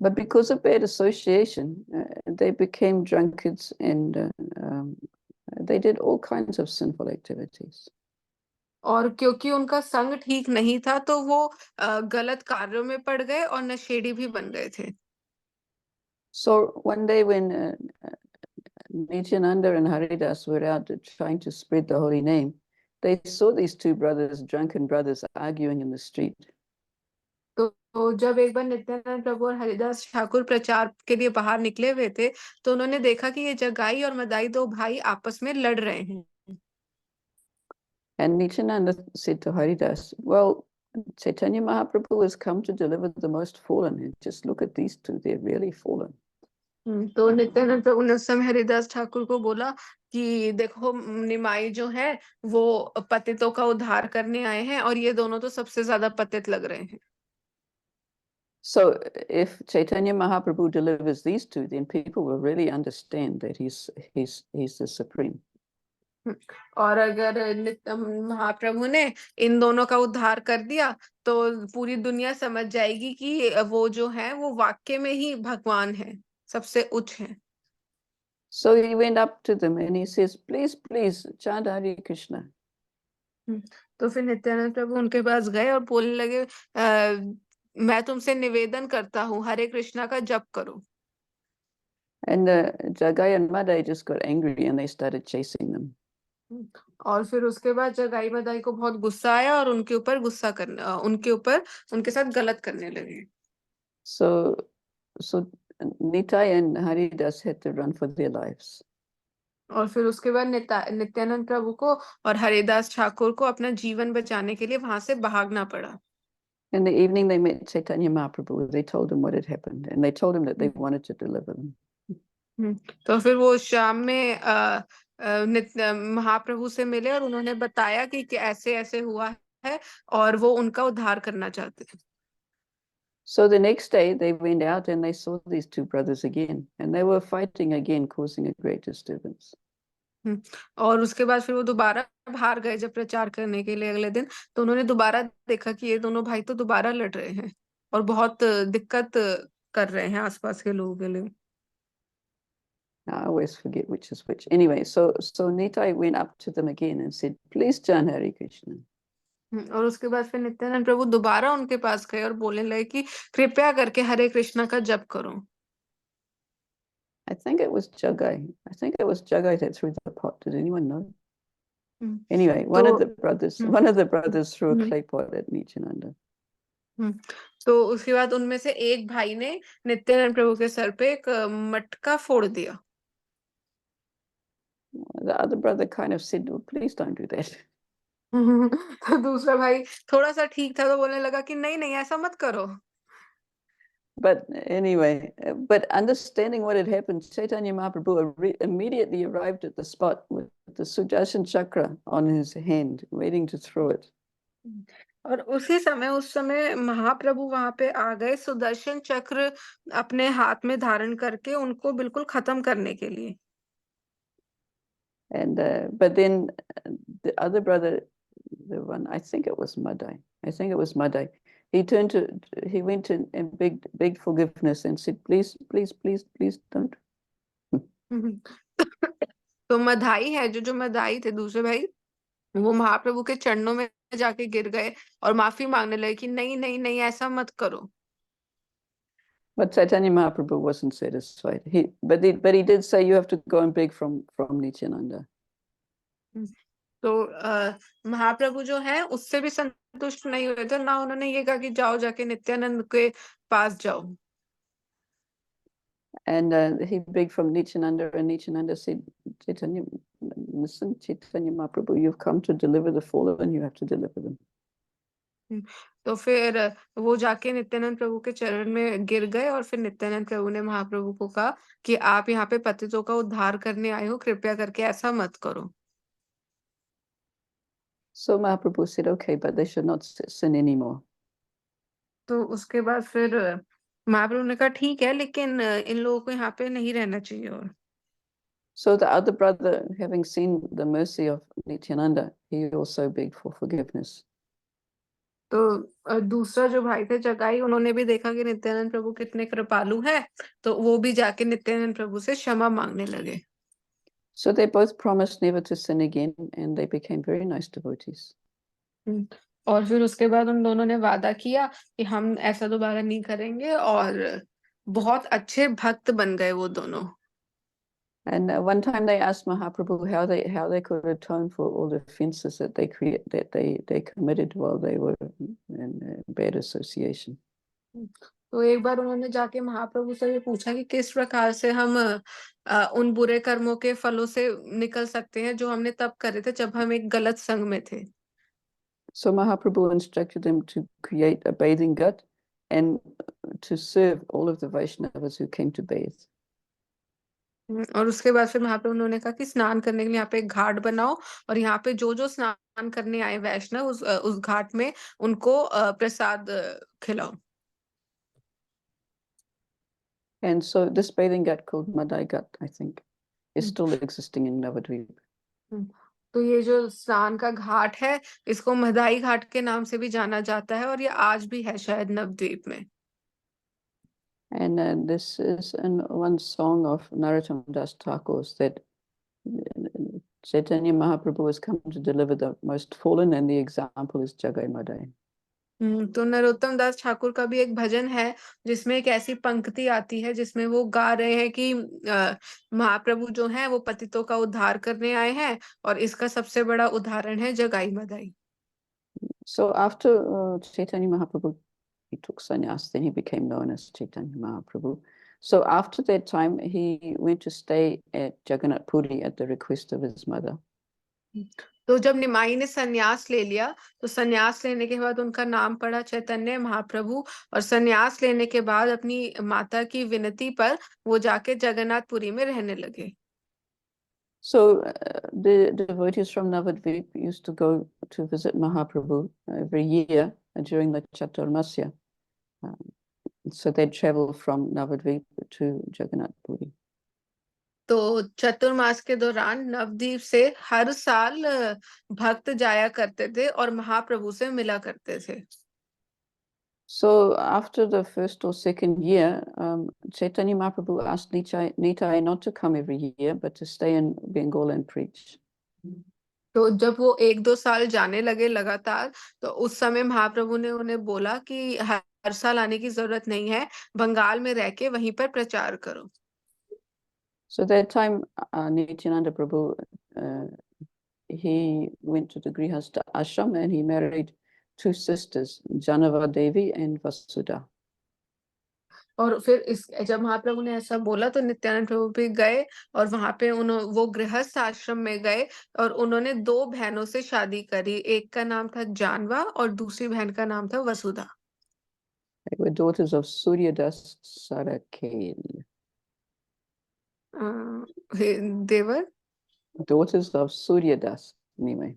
But because of bad association, they became drunkards and they did all kinds of sinful activities. और क्योंकि उनका संग ठीक नहीं था तो वो गलत कार्यों में पड़ गए और नशेड़ी भी बन गए थे। So one day when Nityananda and Haridas were out trying to spread the holy name, they saw these two brothers, drunken brothers, arguing in the street. तो जब एक बार नित्यानंद प्रभु और हरिदास ठाकुर प्रचार के लिए बाहर निकले हुए थे, तो उन्होंने देखा कि ये जगाई और मदाई दो भाई आपस में लड़ रहे हैं। And Nityananda said to Haridas, well, Chaitanya Mahaprabhu has come to deliver the most fallen. And just look at these two, they're really fallen. तो नित्यानंद प्रभु ने उस समय हरिदास ठाकुर को बोला कि देखो निमाई जो है वो पतितों का उद्धार करने आए हैं और ये दोनों तो सबसे ज्यादा पतित लग रहे हैं। So if Chaitanya Mahaprabhu delivers these two, then people will really understand that he's the supreme. और अगर महाप्रभु ने इन दोनों का उद्धार कर दिया तो पूरी दुनिया समझ जाएगी कि वो जो है वो वाक्य में ही भगवान है, सबसे उच्च है। So he went up to them and he says, please, please, chant Hare Krishna. तो फिर नित्यानंद प्रभु उनके पास गए और बोलने लगे, मैं तुमसे निवेदन करता हूँ हरे कृष्णा का जप करो। And Jagai and Madai just got angry and they started chasing them. और फिर उसके बाद जगाई मदाई को बहुत गुस्सा आया और उनके ऊपर गुस्सा करना, उनके साथ गलत करने लगे। So Nitai and Haridas had to run for their lives. और फिर उसके बाद नित्यानंद प्रभु को और हरिदास ठाकुर को अपना जीवन बचाने के लिए वहां से भागना पड़ा। In the evening, they met Chaitanya Mahaprabhu. They told him what had happened, and they told him that they wanted to deliver them. तो फिर वो शाम में महाप्रभु से मिले और उन्होंने बताया कि ऐसे ऐसे हुआ है और वो उनका उद्धार करना चाहते हैं। So the next day, they went out and they saw these two brothers again, and they were fighting again, causing a great disturbance. और उसके बाद फिर वो दोबारा बाहर गए जब प्रचार करने के लिए अगले दिन, तो उन्होंने दोबारा देखा कि ये दोनों भाई तो दोबारा लड़ रहे हैं और बहुत दिक्कत कर रहे हैं आसपास के लोगों के लिए। I always forget which is which. Anyway, so Nitai went up to them again and said, please chant Hare Krishna. और उसके बाद फिर नित्यानंद प्रभु दोबारा उनके पास गए और बोलने लगे कि कृपया करके हरे कृष्णा का जप करो। I think it was Jagai. I think it was Jagai that threw the pot. Did anyone know? Anyway, one of the brothers threw a clay pot at Nityananda. तो उसके बाद उनमें से एक भाई ने नित्यानंद प्रभु के सर पे एक मटका फोड़ दिया। The other brother kind of said, oh, please don't do that. तो दूसरा भाई थोड़ा सा ठीक था तो बोलने लगा कि नहीं नहीं ऐसा मत करो। But anyway, but understanding what had happened, Chaitanya Mahaprabhu immediately arrived at the spot with the Sudarshan Chakra on his hand, waiting to throw it. और उस समय महाप्रभु वहां पे आ गए सुदर्शन चक्र अपने हाथ में धारण करके उनको बिल्कुल खत्म करने के लिए। And but then the other brother, the one, I think it was Madai. He went to and begged forgiveness and said, please, please, please, please don't. तो मधाई है जो मधाई थे दूसरे भाई, वो महाप्रभु के चरणों में जाके गिर गए और माफी मांगने लगे कि नहीं नहीं नहीं ऐसा मत करो। But Chaitanya Mahaprabhu wasn't satisfied. But he did say you have to go and beg from Nityananda. तो महाप्रभु जो है उससे भी संतुष्ट नहीं हुए थे ना, उन्होंने ये कहा कि जाओ जाके नित्यानंद के पास जाओ। And he begged from Nityananda, and Nityananda said, Chaitanya, listen, Chaitanya Mahaprabhu, you've come to deliver the fallen, you have to deliver them. तो फिर वो जाके नित्यानंद प्रभु के चरण में गिर गए और फिर नित्यानंद प्रभु ने महाप्रभु को कहा कि आप यहाँ पे पतितों का उद्धार करने आए हो, कृपया करके ऐसा मत करो। So Mahaprabhu said, okay, but they should not sin anymore. तो उसके बाद फिर महाप्रभु ने कहा ठीक है, लेकिन इन लोगों को यहाँ पे नहीं रहना चाहिए। और So the other brother, having seen the mercy of Nityananda, he also begged for forgiveness. तो दूसरा जो भाई थे जगाई, उन्होंने भी देखा कि नित्यानंद प्रभु कितने कृपालु है, तो वो भी जाके नित्यानंद प्रभु से क्षमा मांगने लगे। So they both promised never to sin again, and they became very nice devotees. और फिर उसके बाद उन दोनों ने वादा किया कि हम ऐसा दोबारा नहीं करेंगे, और बहुत अच्छे भक्त बन गए वो दोनों। And one time they asked Mahaprabhu how they could atone for all the offences that they committed while they were in bad association. तो एक बार उन्होंने जाके महाप्रभु से ये पूछा कि किस प्रकार से हम उन बुरे कर्मों के फलों से निकल सकते हैं जो हमने तब करे थे जब हम एक गलत संग में थे। So Mahaprabhu instructed them to create a bathing gut and to serve all of the Vaishnavas who came to bathe. और उसके बाद फिर महाप्रभु उन्होंने कहा कि स्नान करने के लिए यहाँ पे एक घाट बनाओ, और यहाँ पे जो जो स्नान करने आए वैष्णव उस घाट में उनको प्रसाद खिलाओ। And so this bathing gut called Madai Gut, I think, is still existing in Navadvip. तो ये जो स्नान का घाट है, इसको मदाई घाट के नाम से भी जाना जाता है, और ये आज भी है शायद नवद्वीप में। And this is in one song of Narottam Das Thakur's that Chaitanya Mahaprabhu has come to deliver the most fallen, and the example is Jagai Madai. तो नरोत्तम दास ठाकुर का भी एक भजन है जिसमें एक ऐसी पंक्ति आती है जिसमें वो गा रहे हैं कि महाप्रभु जो हैं वो पतितों का उद्धार करने आए हैं, और इसका सबसे बड़ा उदाहरण है जगाई Madai. So after Chaitanya Mahaprabhu, he took sannyas, then he became known as Chaitanya Mahaprabhu. So after that time, he went to stay at Jagannath Puri at the request of his mother. तो जब निमाई ने सन्यास ले लिया, तो सन्यास लेने के बाद उनका नाम पड़ा चैतन्य महाप्रभु, और सन्यास लेने के बाद अपनी माता की विनती पर वो जाके जगन्नाथपुरी में रहने लगे। So the devotees from Navadvip used to go to visit Mahaprabhu every year during the Chaturmasya. So they'd travel from Navadvip to Jagannath Puri. तो चतुर्मास के दौरान नवद्वीप से हर साल भक्त जाया करते थे और महाप्रभु से मिला करते थे। So after the first or second year, Chaitanya Mahaprabhu asked Nitai not to come every year, but to stay in Bengal and preach. तो जब वो 1-2 साल जाने लगे लगातार, तो उस समय महाप्रभु ने उन्हें बोला कि हर साल आने की जरूरत नहीं है, बंगाल में रह के वहीं पर प्रचार करो। So that time, Nityananda Prabhu, he went to the Grihastha ashram and he married 2 sisters, Janava Devi and Vasudha. और फिर जब महाप्रभु ने ऐसा बोला तो नित्यानंद प्रभु भी गए, और वहां पे वो गृहस्थ आश्रम में गए, और उन्होंने 2 बहनों से शादी करी। एक का नाम था जानवा और दूसरी बहन का नाम था वसुधा। They were daughters of Suryadas Sarakel. They were Daughters of Suryadas, anyway.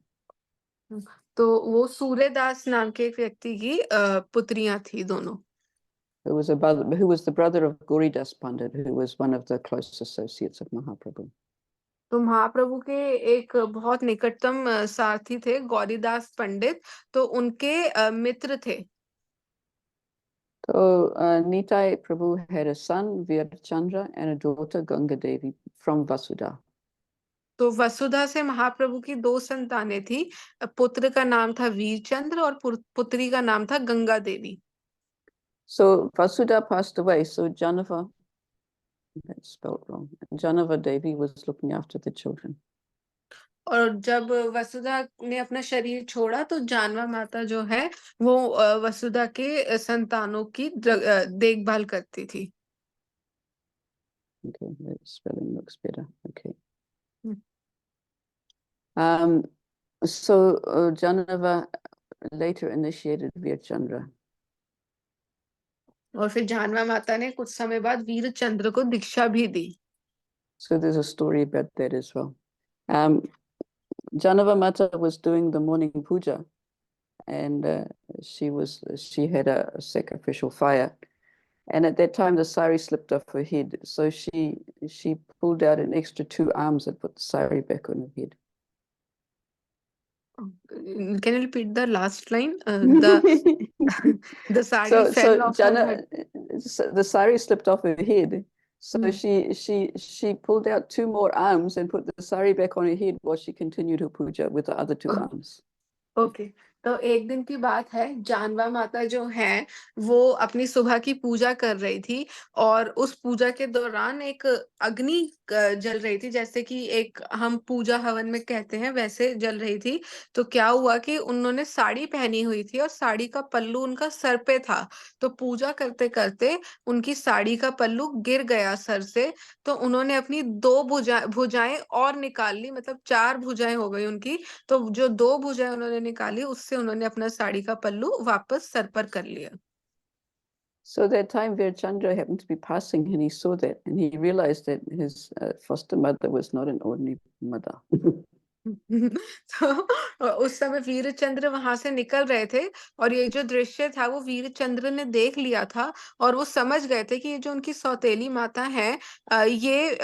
तो वो सूर्यदास नाम के एक व्यक्ति की पुत्रियां थी दोनों। Who was the brother of Gauridas Pandit, who was one of the close associates of Mahaprabhu. तो महाप्रभु के एक बहुत निकटतम सारथी थे गौरीदास पंडित, तो उनके मित्र थे। So Nitai Prabhu had a son, Veerchandra, and a daughter, Ganga Devi, from Vasudha. तो वसुधा से महाप्रभु की 2 संतानें थी। पुत्र का नाम था वीरचंद्र और पुत्री का नाम था Ganga Devi. So Vasudha passed away, so Janava, that's spelled wrong, Janava Devi was looking after the children. और जब वसुधा ने अपना शरीर छोड़ा तो जानवा माता जो है वो वसुधा के संतानों की देखभाल करती थी। Okay, that spelling looks better. Okay. Hmm. So Janava later initiated Veerchandra. और फिर जानवा माता ने कुछ समय बाद वीरचंद्र को दीक्षा भी दी। So there's a story about that as well. Janava Mata was doing the morning puja, and she had a sacrificial fire, And at that time, the sari slipped off her head. So she pulled out an extra 2 arms and put the sari back on her head. Can you repeat the last line? The sari fell off her head. The sari slipped off her head. So Hmm. she pulled out 2 more arms and put the sari back on her head while she continued her puja with the other 2 arms. Okay तो एक दिन की बात है, जानवा माता जो है वो अपनी सुबह की पूजा कर रही थी और उस पूजा के दौरान एक अग्नि जल रही थी, जैसे कि एक हम पूजा हवन में कहते हैं वैसे जल रही थी। तो क्या हुआ कि उन्होंने साड़ी पहनी हुई थी और साड़ी का पल्लू उनका सर पे था। तो पूजा करते करते उनकी साड़ी का पल्लू गिर गया सर से। तो उन्होंने अपनी 2 भुजाएं और निकाल ली, मतलब 4 भुजाएं हो गई उनकी। तो जो 2 भुजाएं उन्होंने निकाली उससे उन्होंने अपना साड़ी का पल्लू वापस सर पर कर लिया। So that time Virchandra happened to be passing and he saw that and he realized that his foster mother was not an ordinary mother. तो उस समय वीरचंद्र वहां से निकल रहे थे और ये जो दृश्य था वो वीरचंद्र ने देख लिया था और वो समझ गए थे कि ये जो उनकी सौतेली माता है ये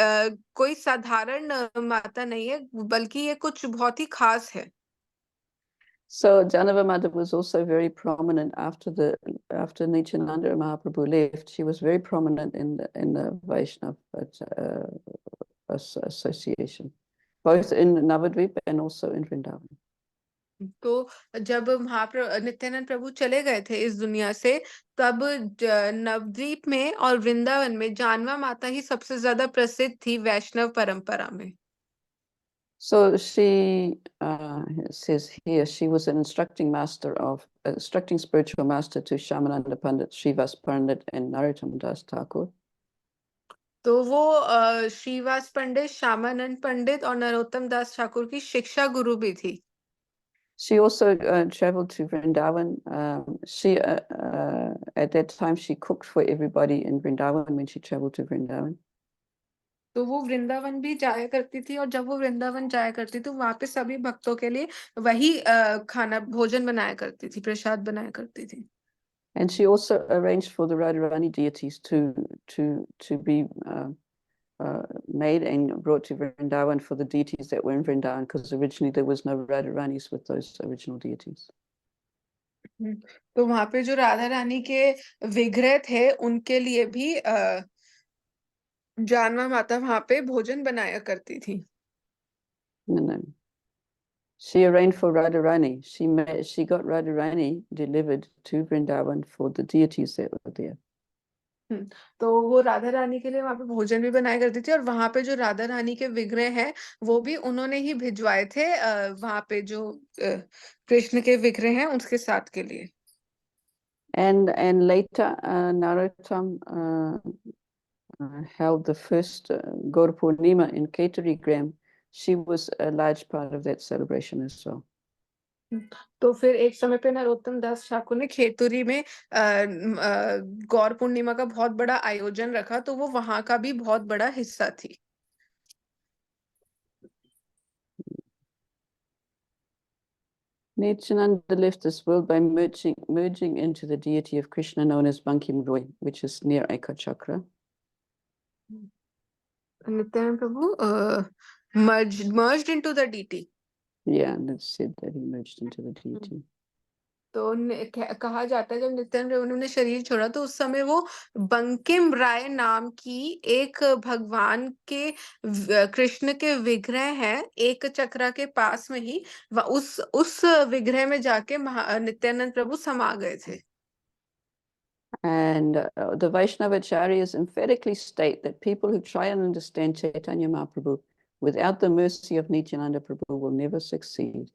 कोई साधारण माता नहीं है, बल्कि ये कुछ बहुत ही खास है। So Janava Mother was also very prominent after Nityananda Mahaprabhu left. She was very prominent in the Vaishnav association, both in Navadvip and also in Vrindavan. तो जब नित्यानंद प्रभु चले गए थे इस दुनिया से, तब नवद्वीप में और वृंदावन में जानवा माता ही सबसे ज्यादा प्रसिद्ध थी वैष्णव परंपरा में। So she says here she was an instructing spiritual master to Shamananda Pandit, Srivas Pandit, and Narottam Das Thakur. तो वो श्रीवास पंडित, श्यामानंद पंडित और नरोत्तम दास ठाकुर की शिक्षा गुरु भी थी। She also traveled to Vrindavan. At that time she cooked for everybody in Vrindavan when she traveled to Vrindavan. तो वो वृंदावन भी जाया करती थी और जब वो वृंदावन जाया करती तो वहां पे सभी भक्तों के लिए वही खाना भोजन बनाया करती थी, प्रसाद बनाया करती थी। And she also arranged for the Radharani deities to be made and brought to Vrindavan for the deities that were in Vrindavan, because originally there was no Radharanis with those original deities. तो वहां पे जो राधा रानी के विग्रह थे उनके लिए भी जानवा माता वहां पे भोजन बनाया करती थी। No. She arranged for Radharani. She got Radharani delivered to Vrindavan for the deities that were there. तो वो राधा रानी के लिए वहां पे भोजन भी बनाया करती थी और वहां पे जो राधा रानी के विग्रह हैं वो भी उन्होंने ही भिजवाए थे वहां पे जो कृष्ण के विग्रह हैं उसके साथ के लिए। And later Narottam held the first Gaur Purnima in Ketarigram. She was a large part of that celebration as well. तो फिर एक समय पे नरोत्तम दास ठाकुर ने खेतुरी में गौर पूर्णिमा का बहुत बड़ा आयोजन रखा, तो वो वहां का भी बहुत बड़ा हिस्सा थी। Nityananda left this world by merging into the deity of Krishna known as Bankim Roy, which is near Ekachakra. Nityanand Prabhu merged into the deity. Yeah, and it said that he merged into the deity. तो कहा जाता है जब नित्यानंद प्रभु ने शरीर छोड़ा तो उस समय वो बंकिम राय नाम की एक भगवान के कृष्ण के विग्रह है एक चक्रा के पास में ही उस विग्रह में जाके नित्यानंद प्रभु समा गए थे। And the Vaishnavacharyas emphatically state that people who try and understand Chaitanya Mahaprabhu without the mercy of Nityananda Prabhu will never succeed.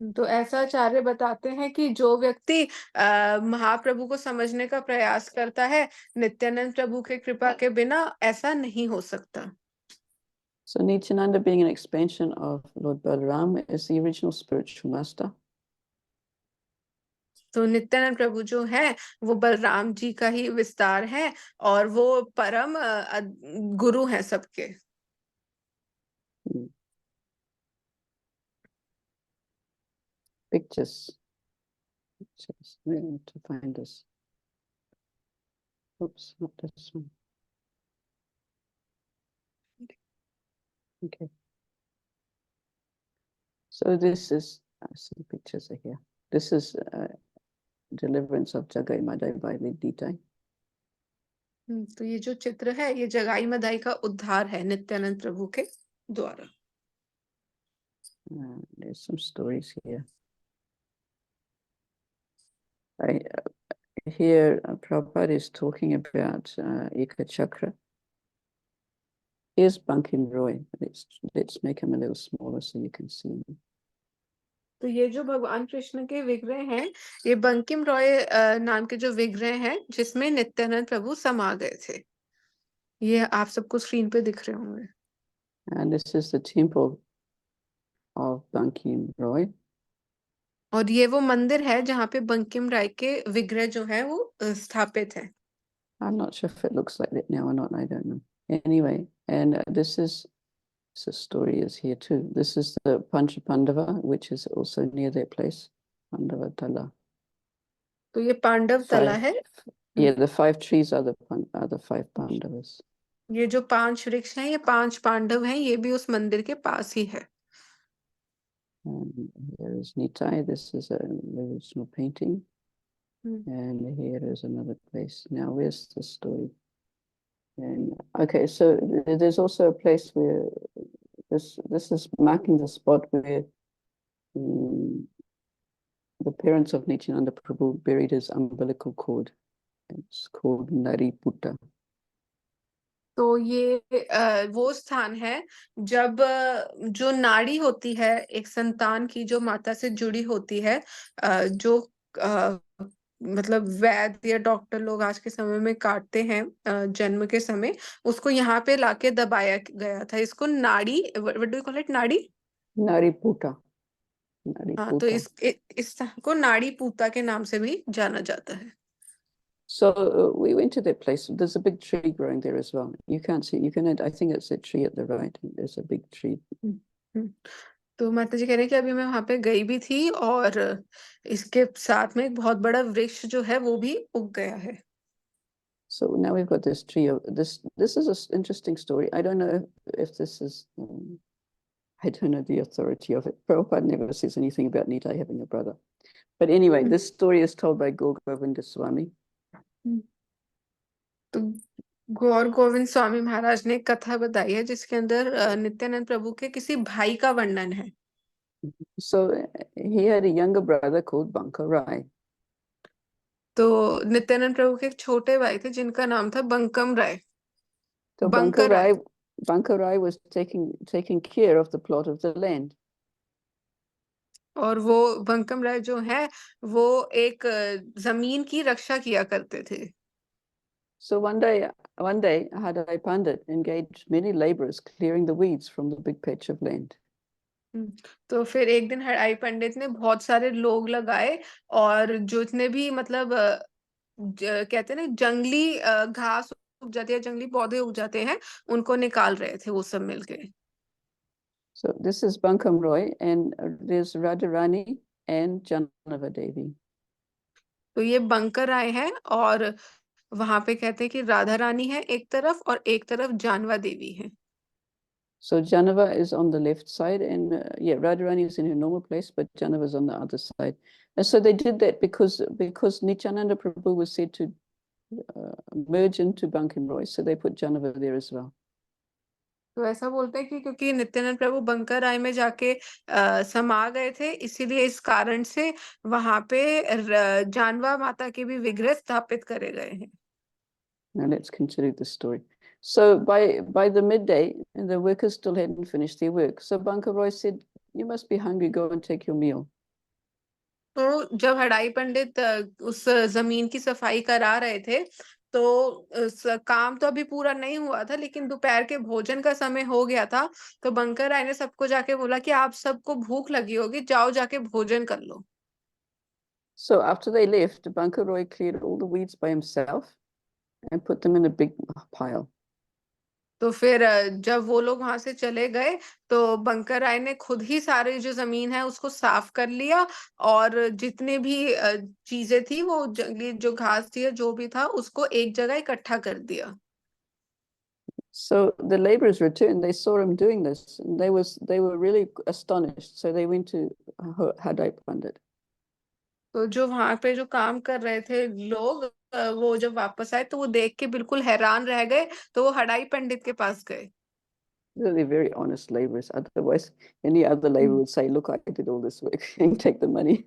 तो ऐसा आचार्य बताते हैं कि जो व्यक्ति महाप्रभु को समझने का प्रयास करता है नित्यानंद प्रभु के कृपा के बिना ऐसा नहीं हो सकता। So Nityananda, being an expansion of Lord Balaram, is the original spiritual master. तो नित्यानंद प्रभु जो है वो बलराम जी का ही विस्तार है और वो परम गुरु हैं सबके। Pictures. Where to find this? Oops, not this one. Okay. So this is some pictures are here. This is deliverance of Jagai Madai by Nitai. तो ये जो चित्र है ये जगाई मदाई का उद्धार है नित्यानंद प्रभु के द्वारा। There's some stories here. Here Prabhupada is talking about Eka Chakra. Here's Bankim Roy. Let's make him a little smaller so you can see him. तो ये जो भगवान कृष्ण के विग्रह हैं ये बंकिम रॉय नाम के जो विग्रह हैं जिसमें नित्यानंद प्रभु समा गए थे। ये आप सबको स्क्रीन पे दिख रहे होंगे। And this is the temple of Bankim Roy. और ये वो मंदिर है जहाँ पे बंकिम राय के विग्रह जो है वो स्थापित है। I'm not sure if it looks like that now or not. I don't know. Anyway, and this story is here too. This is the Pancha Pandava, which is also near that place, Pandava Tala. तो ये पांडव तला है। Yeah, the 5 trees are the 5 Pandavas. ये जो 5 वृक्ष हैं ये 5 पांडव हैं ये भी उस मंदिर के पास ही है। Here is Nitai. This is an original painting. And here is another place. Now, where's the story? And okay, so there's also a place where this is marking the spot where the parents of Nityananda Prabhu buried his umbilical cord. It's called Nari Putta. तो ये वो स्थान है जब जो नाड़ी होती है एक संतान की जो माता से जुड़ी होती है जो मतलब वैद्य या डॉक्टर लोग आज के समय में काटते हैं जन्म के समय उसको यहाँ पे लाके दबाया गया था। इसको नाड़ी what do you call it नाड़ी Nari Putta. Nari हाँ तो Putta. इस स्थान को नाड़ी पूता के नाम से भी जाना जाता है। So we went to that place. There's a big tree growing there as well. You can't see. You can. I think it's a tree at the right. There's a big tree. तो माता जी कह रहे हैं कि अभी मैं वहां पे गई भी थी और इसके साथ में एक बहुत बड़ा वृक्ष जो है वो भी उग गया है। So now we've got this tree. This is an interesting story. I don't know if this is. I don't know the authority of it. Prabhupada never says anything about Nitai having a brother. But anyway, this story is told by Gaur Govinda Swami. तो गौर गोविंद स्वामी महाराज ने एक कथा बताई है जिसके अंदर नित्यानंद प्रभु के किसी भाई का वर्णन है। So he had a younger brother called Banka Rai. तो नित्यानंद प्रभु के एक छोटे भाई थे जिनका नाम था बंकम राय। So Banka Rai was taking care of the plot of the land. और वो बंकम राय जो है वो एक जमीन की रक्षा किया करते थे। So one day Hadai Pandit engaged many laborers clearing the weeds from the big patch of land. तो फिर एक दिन हड़ाई पंडित ने बहुत सारे लोग लगाए और जितने भी मतलब कहते हैं ना जंगली घास उग जाती है जंगली पौधे उग जाते हैं उनको निकाल रहे थे वो सब मिलके। So this is Bankam Roy, and there's Radharani and Janava Devi. तो ये बंकर आए हैं और वहां पे कहते हैं कि राधा रानी है एक तरफ और एक तरफ जानवा देवी है। So Janava is on the left side, and Radharani is in her normal place, but Janava is on the other side. And so they did that because Nityananda Prabhu was said to merge into Bankim Roy, so they put Janava there as well. तो ऐसा बोलते हैं कि क्योंकि नित्यानंद प्रभु bunker राय में जाके समा गए थे इसीलिए इस कारण से वहां पे जानवा माता के भी विग्रह स्थापित करे गए हैं। Now let's continue the story. So by the midday, the workers still hadn't finished their work. So Banka Roy said, "You must be hungry. Go and take your meal." तो जब हड़ाई पंडित उस जमीन की सफाई करा रहे थे तो काम तो अभी पूरा नहीं हुआ था लेकिन दोपहर के भोजन का समय हो गया था। तो बंकर राय ने सबको जाके बोला कि आप सबको भूख लगी होगी जाओ जाके भोजन कर लो। So after they left, Banka Roy cleared all the weeds by himself and put them in a big pile. तो फिर जब वो लोग वहां से चले गए तो बंकर राय ने खुद ही सारी जो जमीन है उसको साफ कर लिया और जितने भी चीजें थी वो जंगली जो घास थी या जो भी था उसको एक जगह इकट्ठा कर दिया। So the laborers returned. They saw him doing this, and they were really astonished. So they went to Hadai Pandit. तो जो वहां पे जो काम कर रहे थे लोग वो जब वापस आए तो वो देख के बिल्कुल हैरान रह गए, तो वो हड़ाई पंडित के पास गए। Really very honest laborers. Otherwise, any other laborer would say, "Look, I did all this work and take the money."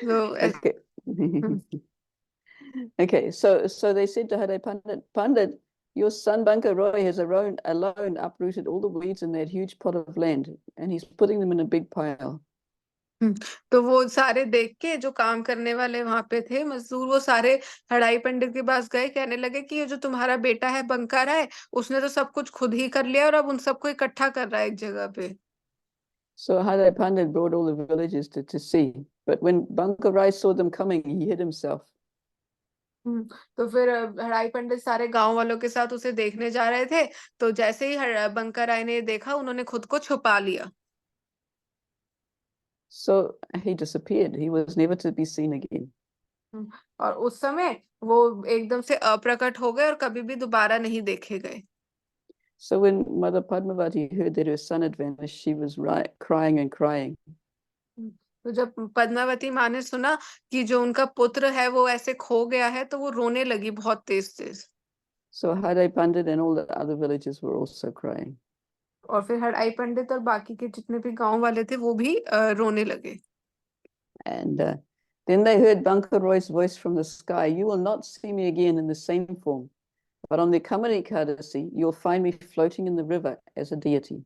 तो Okay. Okay, so they said to Hare Pandit, Pandit, your son Banka Roy has alone uprooted all the weeds in that huge plot of land, and he's putting them in a big pile. तो वो सारे देख के जो काम करने वाले वहां पे थे मजदूर, वो सारे हड़ाई पंडित के पास गए, कहने लगे कि ये जो तुम्हारा बेटा है बंकर है उसने तो सब कुछ खुद ही कर लिया और अब उन सबको इकट्ठा कर रहा है एक जगह पे। So Hare Pandit brought all the villagers to see, but when Banka Rai saw them coming, he hid himself. तो फिर हड़ाई पंडित सारे गांव वालों के साथ उसे देखने जा रहे थे, तो जैसे ही बंकर राय ने देखा उन्होंने खुद को छुपा लिया। So he disappeared. He was never to be seen again. और उस समय वो एकदम से अप्रकट हो गए और कभी भी दोबारा नहीं देखे गए। So when Mother Padmavati heard that her son had vanished, she was crying and crying. तो जब पद्मावती माँ ने सुना कि जो उनका पुत्र है वो ऐसे खो गया है तो वो रोने लगी बहुत तेज तेज। So Hare Pandit and all the other villagers were also crying. और फिर हड़ाई पंडित और बाकी के जितने भी गांव वाले थे वो भी रोने लगे। And then they heard Banka Roy's voice from the sky, "You will not see me again in the same form, but on the Kamari Ekadasi, you'll find me floating in the river as a deity."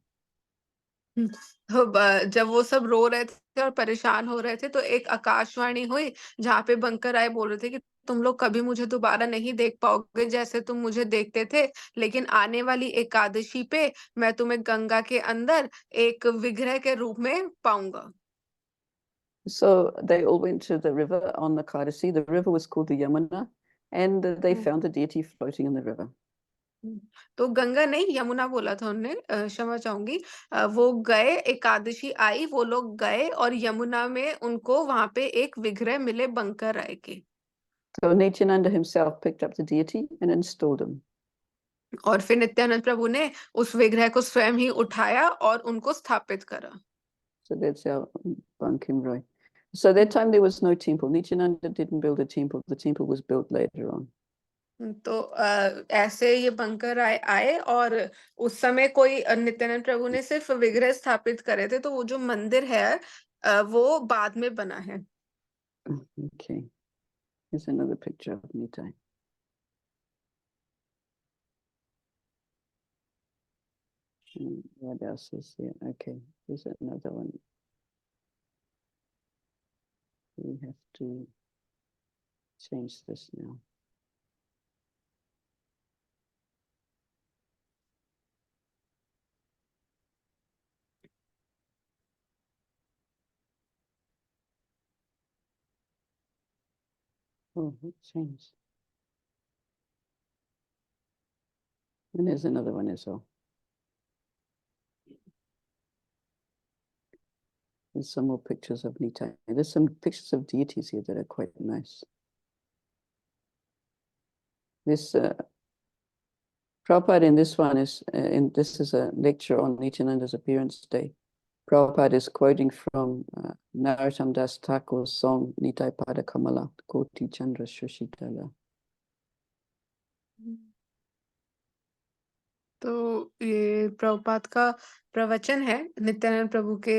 तो जब वो सब रो रहे थे और परेशान हो रहे थे तो एक आकाशवाणी हुई जहाँ पे बंकर राय बोल रहे थे कि तुम लोग कभी मुझे दोबारा नहीं देख पाओगे जैसे तुम मुझे देखते थे, लेकिन आने वाली एकादशी पे मैं तुम्हें गंगा के अंदर एक विग्रह के रूप में पाऊंगा। So they all went to the river on the Kadasi. The river was called the Yamuna, and they found the deity floating in the river. तो गंगा नहीं यमुना बोला था उनने, क्षमा चाहूंगी। वो गए, एकादशी आई, वो लोग गए और यमुना में उनको वहां पे एक विग्रह मिले बंकर राय के। So Nityananda himself picked up the deity and installed him. और फिर नित्यानंद प्रभु ने उस विग्रह को स्वयं ही उठाया और उनको स्थापित करा। So that's how Bankim Roy. So that time there was no temple. Nityananda didn't build a temple. The temple was built later on. तो ऐसे ये बंकर राय आए और उस समय कोई नित्यानंद प्रभु ने सिर्फ विग्रह स्थापित करे थे, तो वो जो मंदिर है वो बाद में बना है। Okay, here's another picture of Nitai. What else is here? Okay, here's another one. We have to change this now. Oh, it changed. And there's another one as well. There's some more pictures of Nitai. There's some pictures of deities here that are quite nice. This Prabhupada in this one is, this is a lecture on Nityananda's appearance day. Prabhupada is quoting from Narottam Das Thakur's song Nitai Pada Kamala, Koti Chandra Shashitala. तो ये प्रभुपाद का प्रवचन है नित्यानंद प्रभु के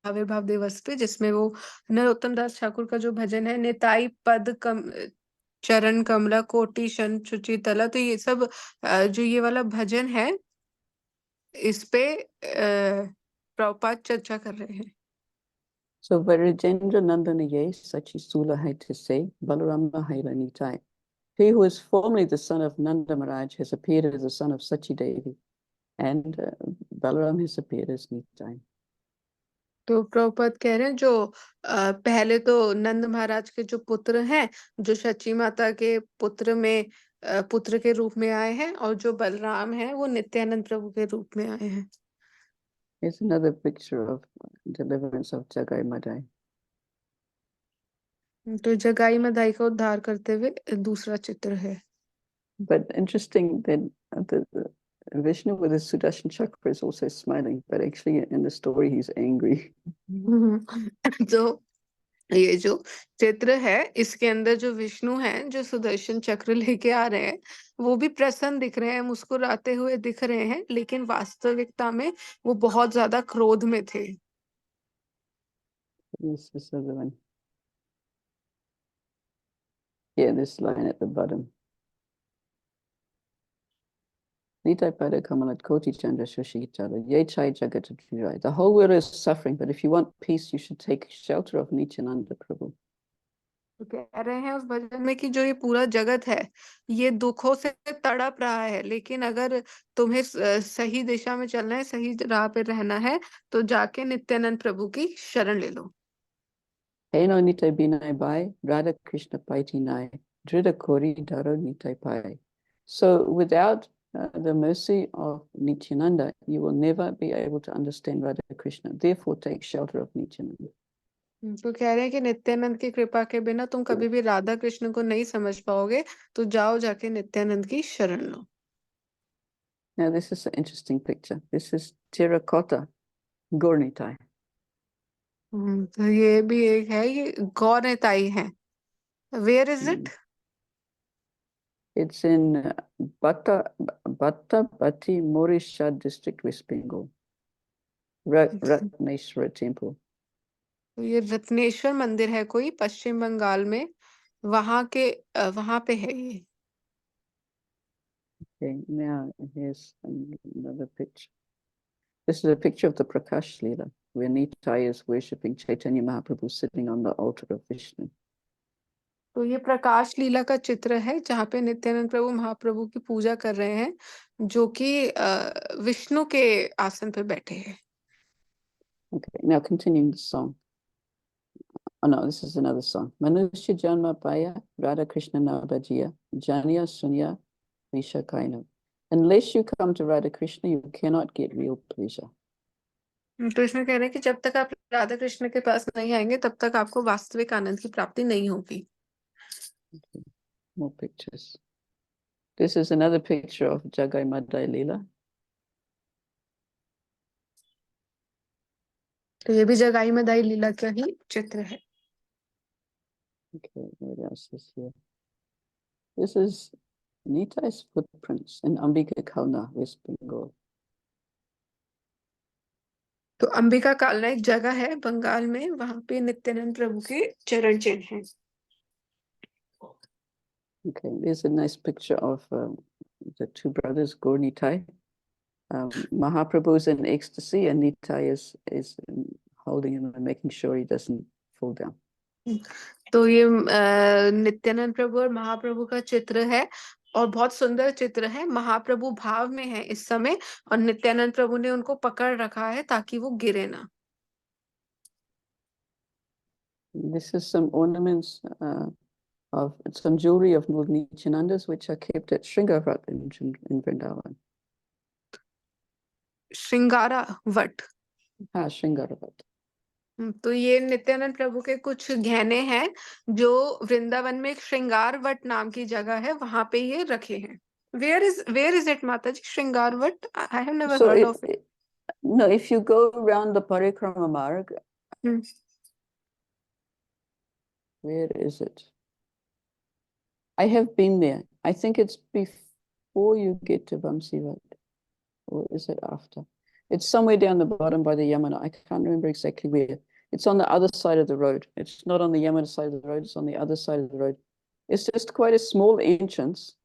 आविर्भाव दिवस पे, जिसमें वो नरोत्तम दास ठाकुर का जो भजन है निताई पद चरण कमला कोटि शन शुचि तला, तो ये सब जो ये वाला भजन है इस पे प्रभुपाद चर्चा कर रहे हैं। So Varijendra Nandana Ye Sachi Sula hai to say Balarama Haila Nitai. He who is formerly the son of Nanda Maharaj has appeared as the son of Sachi Devi, and Balaram has appeared as Nitai. तो प्रभुपाद कह रहे हैं जो पहले तो नंद महाराज के जो पुत्र हैं, जो शची माता के पुत्र में पुत्र के रूप में आए हैं, और जो बलराम है वो नित्यानंद प्रभु के रूप में आए हैं। Here's another picture of deliverance of Jagai Madai. तो जगाई मदाई का उद्धार करते हुए दूसरा चित्र है। But interesting that the Vishnu with his Sudarshan chakra is also smiling, but actually in the story he's angry. तो ये जो चित्र है इसके अंदर जो विष्णु हैं जो सुदर्शन चक्र लेके आ रहे हैं वो भी प्रसन्न दिख रहे हैं, मुस्कुराते हुए दिख रहे हैं, लेकिन वास्तविकता में वो बहुत ज्यादा क्रोध में थे। This is the other one. Yeah, this line at the bottom. Nitai pada kamalat koti chanda shoshitara, ye chai jagat jurai. The whole world is suffering, but if you want peace, you should take shelter of Nityananda Prabhu. तो कह रहे हैं उस भजन में कि जो ये पूरा जगत है ये दुखों से तड़प रहा है, लेकिन अगर तुम्हें सही दिशा में चलना है, सही राह पे रहना है, तो जाके नित्यानंद प्रभु की शरण ले लो। Heno Nitai binai bai, Radha Krishna paiti nai, Drida kori daro Nitai pai. So without the mercy of Nityananda, you will never be able to understand Radha Krishna. Therefore, take shelter of Nityananda. तो कह रहे हैं कि नित्यानंद की कृपा के बिना तुम कभी भी राधा कृष्ण को नहीं समझ पाओगे, तो जाओ जाके नित्यानंद की शरण लो। Now, this is an interesting picture. This is terracotta, Gornitai. तो ये भी एक है, ये गौरताई है। Where is it? It's in Batti Morisha district, West Bengal. Ratneshwara temple. तो ये रत्नेश्वर मंदिर है कोई पश्चिम बंगाल में, वहां पे है ये। Okay, now here's another picture. This is a picture of the Prakash Leela, where Nitai is worshipping Chaitanya Mahaprabhu sitting on the altar of Vishnu. तो ये प्रकाश लीला का चित्र है जहाँ पे नित्यानंद प्रभु महाप्रभु की पूजा कर रहे हैं, जो कि विष्णु के आसन पे बैठे हैं। Okay, now continuing the song. Oh no, this is another song. Manusya Janma Paya, Radha Krishna Nabhajiya, Janya Sunya Visha Kaino. Unless you come to Radha Krishna, you cannot get real pleasure. तो इसमें कह रहे हैं कि जब तक आप राधा कृष्ण के पास नहीं आएंगे तब तक आपको वास्तविक आनंद की प्राप्ति नहीं होगी। Okay, more pictures. This is another picture of Jagai Madai Leela. तो ये भी जगाई मदाई लीला का ही चित्र है। Okay, what else is here? This is Nitai's footprints in Ambika Kalna, West Bengal. तो अंबिका कालना एक जगह है बंगाल में, वहां पे नित्यानंद प्रभु के चरण चिन्ह हैं। Okay, there's a nice picture of the two brothers, Gaur Nitai. Mahaprabhu's in ecstasy, and Nitai is holding him and making sure he doesn't fall down. तो ये नित्यानंद प्रभु और महाप्रभु का चित्र है, और बहुत सुंदर चित्र है। महाप्रभु भाव में है इस समय, और नित्यानंद प्रभु ने उनको पकड़ रखा है ताकि वो गिरे ना। This is some ornaments of some jewelry of Lord Nityananda's, which are kept at Sringavarat in Vrindavan. Shringara Vat. हाँ, Sringavarat. तो ये नित्यानंद प्रभु के कुछ गहने हैं जो वृंदावन में एक श्रृंगार वट नाम की जगह है, वहां पे ये रखे हैं। वेयर इज इट माता जी, श्रृंगार what? I have never heard of it. No, if you go around the Parikrama Marg, where is it? I have been there. I think it's before you get to Vamsivat, or is it after? It's somewhere down the bottom by the Yamuna. I can't remember exactly where. It's on the other side of the road. It's not on the Yamuna side of the road. It's on the other side of the road. It's just quite a small entrance.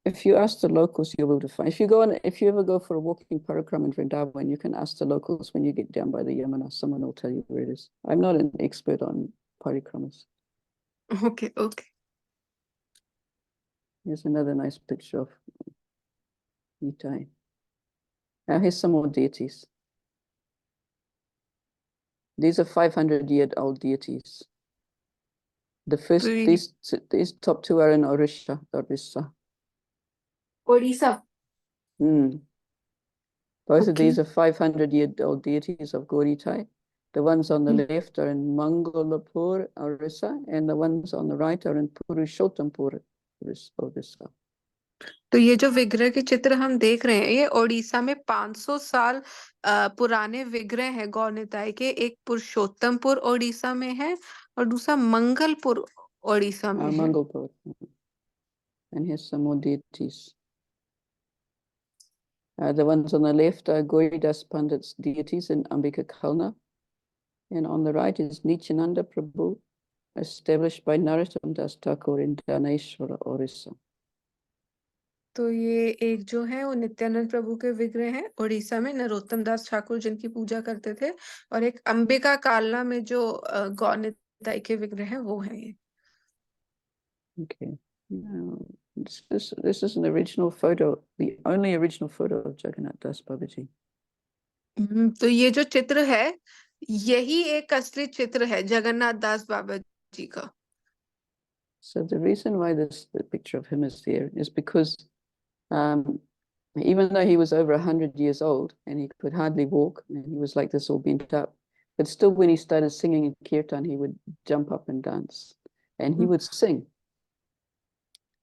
If you ask the locals, you'll be able to find. If you ever go for a walking parikrama in Vrindavan, you can ask the locals when you get down by the Yamuna. Someone will tell you where it is. I'm not an expert on parikramas. Okay. Here's another nice picture of Nitai. Now here's some more deities. These are 500-year-old deities. The first, तो ये these top two are in Orissa. Orissa. Both of Okay. these are 500-year-old deities of Gauritai. The ones on the left are in Mangalapur, Orissa, and the ones on the right are in Purushottampur, Orissa. तो ये जो विग्रह के चित्र हम देख रहे हैं ये ओडिशा में 500 साल पुराने विग्रह है गौ निताय के। एक पुरुषोत्तमपुर ओडिशा में है और दूसरा मंगलपुर ओडिशा में है। Mangalpur. And here's some more deities. The ones on the left are Gauridas Pandit's deities in Ambika Kalna. And on the right is Nityananda Prabhu, established by Narottam Das Thakur in Daneshwara, Orissa. तो ये एक जो है वो नित्यानंद प्रभु के विग्रह हैं उड़ीसा में, नरोत्तम दास ठाकुर जिनकी पूजा करते थे, और एक अंबिका कालना में जो गौ निताय के विग्रह हैं वो है ये। Okay. Now, this is an original photo, the only original photo of Jagannath Das Babaji. तो ये जो चित्र है यही एक असली चित्र है जगन्नाथ दास बाबा जी का। So the reason why the picture of him is there is because even though he was over 100 years old and he could hardly walk and he was like this all bent up, but still when he started singing in kirtan, he would jump up and dance and he would sing.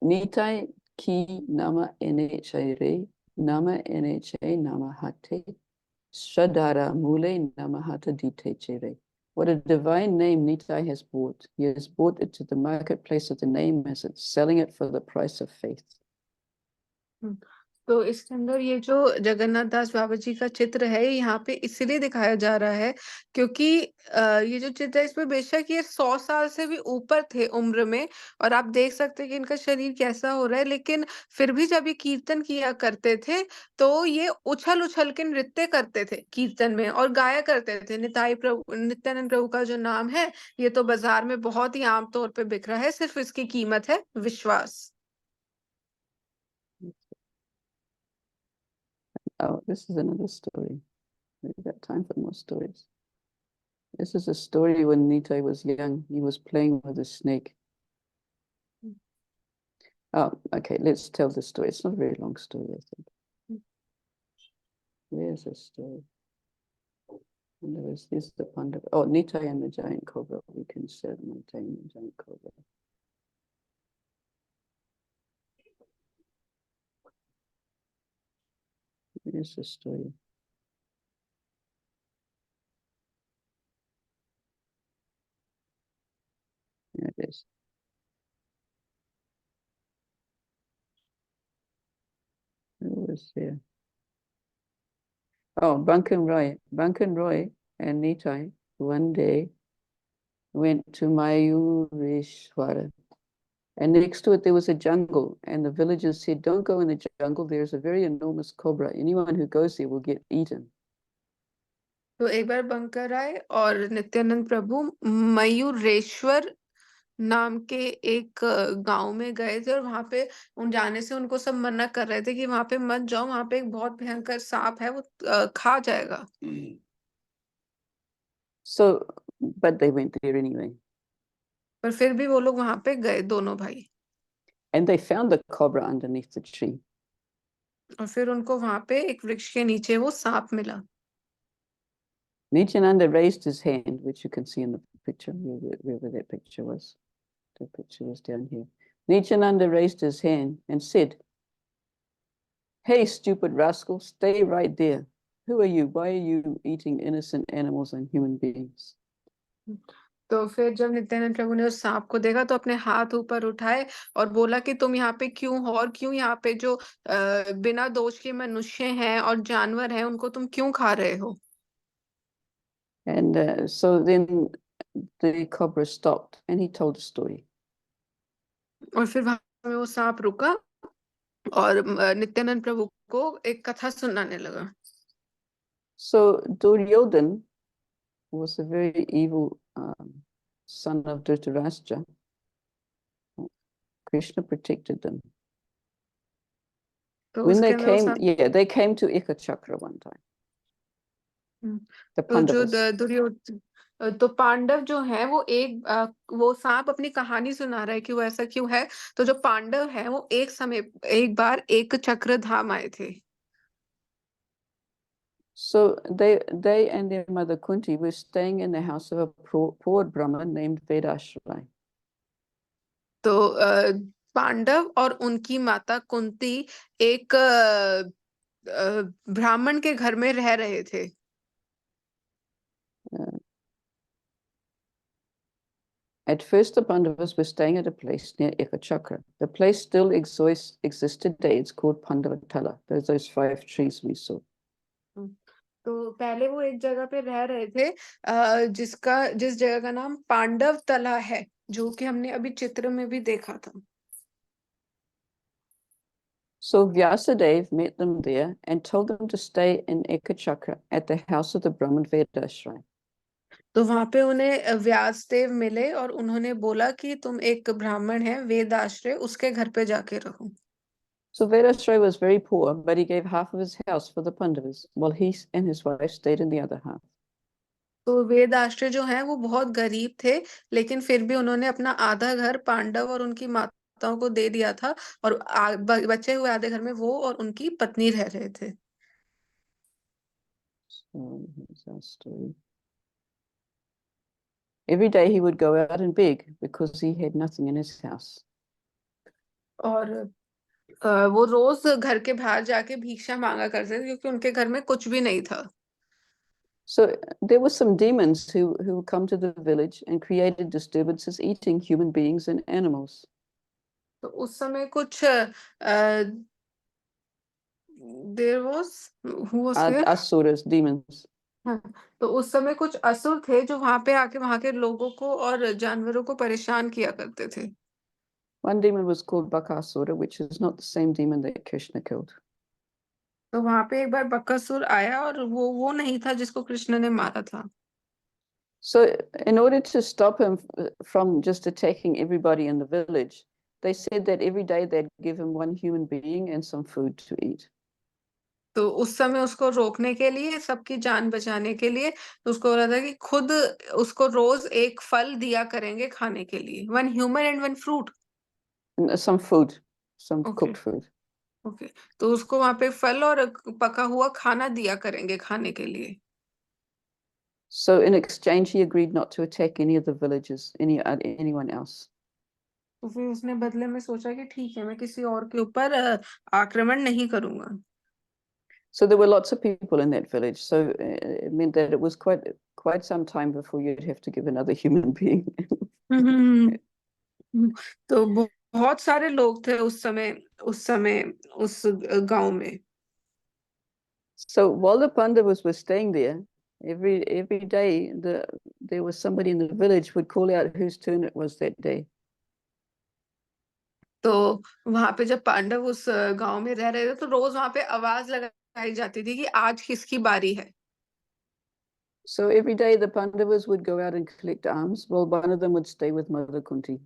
Nitai ki nama NHA re, nama NHA nama hate, Shadara mule nama hata dite chere. What a divine name Nitai has bought. He has bought it to the marketplace of the name as it's selling it for the price of faith. तो इसके अंदर ये जो जगन्नाथ दास बाबा जी का चित्र है यहाँ पे इसलिए दिखाया जा रहा है क्योंकि ये जो चित्र है इसमें बेशक ये 100 साल से भी ऊपर थे उम्र में, और आप देख सकते हैं कि इनका शरीर कैसा हो रहा है, लेकिन फिर भी जब ये कीर्तन किया करते थे तो ये उछल उछल के नृत्य करते थे कीर्तन में और गाया करते थे निताई प्रभु, नित्यानंद प्रभु का जो नाम है ये तो बाजार में बहुत ही आम तौर पे बिक रहा है, सिर्फ इसकी कीमत है विश्वास। Oh, this is another story. We've got time for more stories. This is a story when Nitai was young. He was playing with a snake. Oh, okay, let's tell the story. It's not a very long story, I think. Where's the story? And there's the panda. Oh, Nitai and the giant cobra. We can say Nitai and the giant cobra. Here's the story. There it is. Who was there? Oh, Bankan Roy and Nitai one day went to Mayureshwara. And next to it, there was a jungle. And the villagers said, don't go in the jungle. There's a very enormous cobra. Anyone who goes there will get eaten. तो एक बार bunker आए और नित्यानंद प्रभु मयूरेश्वर नाम के एक गांव में गए थे और वहां पे उन जाने से उनको सब मना कर रहे थे कि वहां पे मत जाओ, वहां पे एक बहुत भयंकर सांप है वो खा जाएगा। So, but they went there anyway. पर फिर भी वो लोग वहां पे गए दोनों भाई। And they found the cobra underneath the tree. और फिर उनको वहां पे एक वृक्ष के नीचे वो सांप मिला। Nityananda raised his hand, which you can see in the picture, wherever that picture was. The picture was down here. Nityananda raised his hand and said, hey, stupid rascal, stay right there. Who are you? Why are you eating innocent animals and human beings? तो फिर जब नित्यानंद प्रभु ने उस सांप को देखा तो अपने हाथ ऊपर उठाए और बोला कि तुम यहाँ पे क्यों हो और क्यों यहाँ पे जो बिना दोष के मनुष्य हैं और जानवर हैं उनको तुम क्यों खा रहे हो। And so then the cobra stopped and he told a story. और फिर वहां में वो सांप रुका और नित्यानंद प्रभु को एक कथा सुनाने लगा। So Duryodhan was a very evil son of Dhritarashtra. Krishna protected them. तो When उसके they अंदर वो came, सांप they came to Ekachakra one time. The तो जो Pandavas. तो पांडव जो है वो वो सांप अपनी कहानी सुना रहा है कि वो ऐसा क्यों है। तो जो पांडव है वो एक बार एक चक्र धाम आए थे। So they and their mother Kunti were staying in the house of a poor Brahmin named Vedashrai. तो पांडव और उनकी माता कुंती एक ब्राह्मण के घर में रह रहे थे। Uh, At first, the Pandavas were staying at a place near Ekachakra. The place still exists today. It's called Pandavatala. There's those 5 trees we saw. तो पहले वो एक जगह पे रह रहे थे जिस जगह का नाम पांडव तला है, जो कि हमने अभी चित्र में भी देखा था। So Vyasadeva met them there and told them to stay in Ekachakra at the house of the Brahmin Vedashrai. तो वहां पे उन्हें व्यासदेव मिले और उन्होंने बोला कि तुम एक ब्राह्मण है वेद आश्रय, उसके घर पे जाके रहो। So Vedashrai was very poor, but he gave half of his house for the Pandavas, while he and his wife stayed in the other half. तो वेद आश्रय जो है वो बहुत गरीब थे, लेकिन फिर भी उन्होंने अपना आधा घर पांडव और उनकी माताओं को दे दिया था, और बचे हुए आधे घर में वो और उनकी पत्नी रह रहे थे। So here's our story. Every day he would go out and beg because he had nothing in his house. और वो रोज घर के बाहर जाके भिक्षा मांगा करते थे क्योंकि उनके घर में कुछ भी नहीं था। So there were some demons who come to the village and created disturbances, eating human beings and animals. तो उस समय कुछ there was who was here. Asuras, demons. हाँ, तो उस समय कुछ असुर थे जो वहां पे आके वहां के लोगों को और जानवरों को परेशान किया करते थे। One demon was called Bakasura, which is not the same demon that Krishna killed. तो वहां पे एक बार बकासुर आया और वो नहीं था जिसको कृष्ण ने मारा था। So in order to stop him from just attacking everybody in the village, they said that every day they'd give him one human being and some food to eat. तो उस समय उसको रोकने के लिए, सबकी जान बचाने के लिए, तो उसको बोला था कि खुद उसको रोज एक फल दिया करेंगे खाने के लिए, one human and one fruit. Some food, some okay, cooked food. Okay. तो उसको वहां पे फल और पका हुआ खाना दिया करेंगे खाने के लिए। So in exchange, he agreed not to attack any of the villagers, anyone else. तो फिर उसने बदले में सोचा कि ठीक है, मैं किसी और के ऊपर आक्रमण नहीं करूंगा। So there were lots of people in that village. So it meant that it was quite some time before you'd have to give another human being. तो बहुत सारे लोग थे उस समय उस गांव में। So while the Pandavas were staying there, every day there was somebody in the village would call out whose turn it was that day. तो वहां पे जब पांडव उस गांव में रह रहे थे तो रोज वहां पे आवाज लगाई जाती थी कि आज किसकी बारी है। So every day the Pandavas would go out and collect alms, while one of them would stay with Mother Kunti.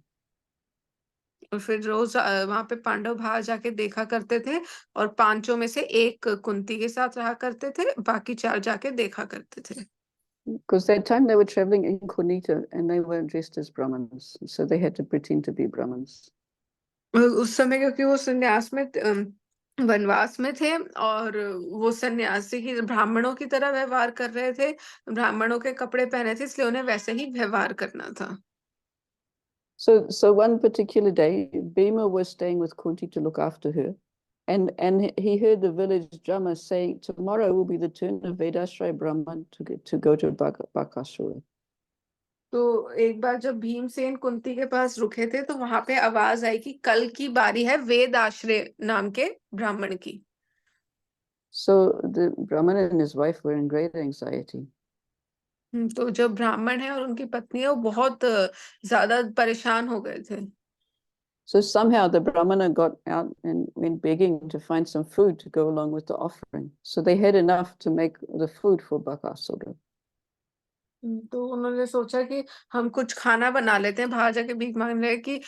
और फिर रोज वहां पे पांडव बाहर जाके देखा करते थे, और पांचों में से एक कुंती के साथ रहा करते थे, बाकी 4 जाके देखा करते थे। Because that time they were traveling incognito and they were dressed as Brahmins, so they had to pretend to be Brahmins. उस समय क्योंकि वो वनवास में थे, और वो सन्यासी की ब्राह्मणों की तरह व्यवहार कर रहे थे, ब्राह्मणों के कपड़े पहने थे, इसलिए उन्हें वैसे ही व्यवहार करना था। So one particular day, Bhima was staying with Kunti to look after her, and he heard the village drummer saying, "Tomorrow will be the turn of Vedashray Brahman to go to Bakasura." तो एक बार जब भीमसेन कुंती के पास रुके थे तो वहां पे आवाज आई कि कल की बारी है वेद आश्रय नाम के ब्राह्मण की। So the Brahman and his wife were in great anxiety. तो जो ब्राह्मण है और उनकी पत्नी है वो बहुत ज्यादा परेशान हो गए थे। So somehow the Brahmana got out and went begging to find some food to go along with the offering. So they had enough to make the food for Bakasura. तो उन्होंने सोचा कि हम कुछ खाना बना लेते हैं, बाहर जाके भीख मांग रहे कि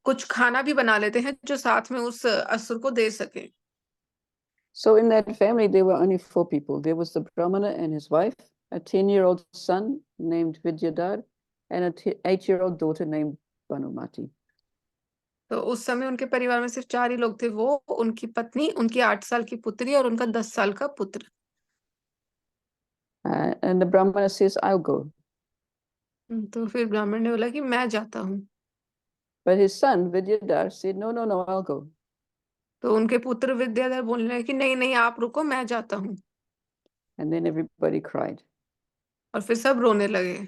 कुछ खाना भी बना लेते हैं जो साथ में उस असुर को दे सके। So in that family, there were only 4 people. There was the Brahmana and his wife, a 10-year-old son, named Vidyadhar and an 8-year-old daughter named Banumati. तो उस समय उनके परिवार में सिर्फ 4 ही लोग थे, वो, उनकी पत्नी, उनकी 8 साल की पुत्री और उनका 10 साल का पुत्र। And the Brahmana says, I'll go. तो फिर ब्राह्मण ने बोला कि मैं जाता हूँ। But his son Vidyadhar said, no, no, no, I'll go. तो उनके पुत्र विद्याधर बोलने लगे कि नहीं नहीं आप रुको, मैं जाता हूँ। And then everybody cried. और फिर सब रोने लगे।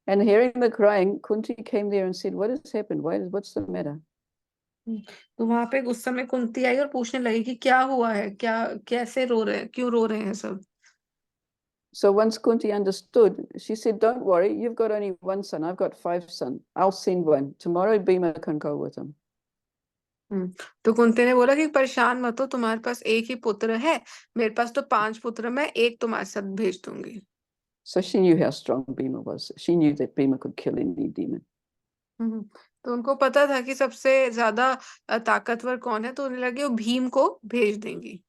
And hearing the crying, Kunti came there and said, what has happened? What's the matter? तो वहां पे उस समय कुंती आई और पूछने लगी कि क्या हुआ है, क्या, कैसे रो रहे हैं, क्यों रो रहे हैं सब। So once Kunti understood, she said, don't worry, you've got only one son. I've got 5 sons. I'll send one. Tomorrow Bhima can go with him. तो कुंती ने बोला कि परेशान मत हो, तुम्हारे पास एक ही पुत्र है, मेरे पास तो 5 पुत्र, मैं एक तुम्हारे साथ भेज दूंगी। So she knew how strong Bhima was. She knew that Bhima could kill any demon. तो उनको पता था कि सबसे ज्यादा ताकतवर कौन है, तो उन्हें लगे वो भीम को भेज देंगी।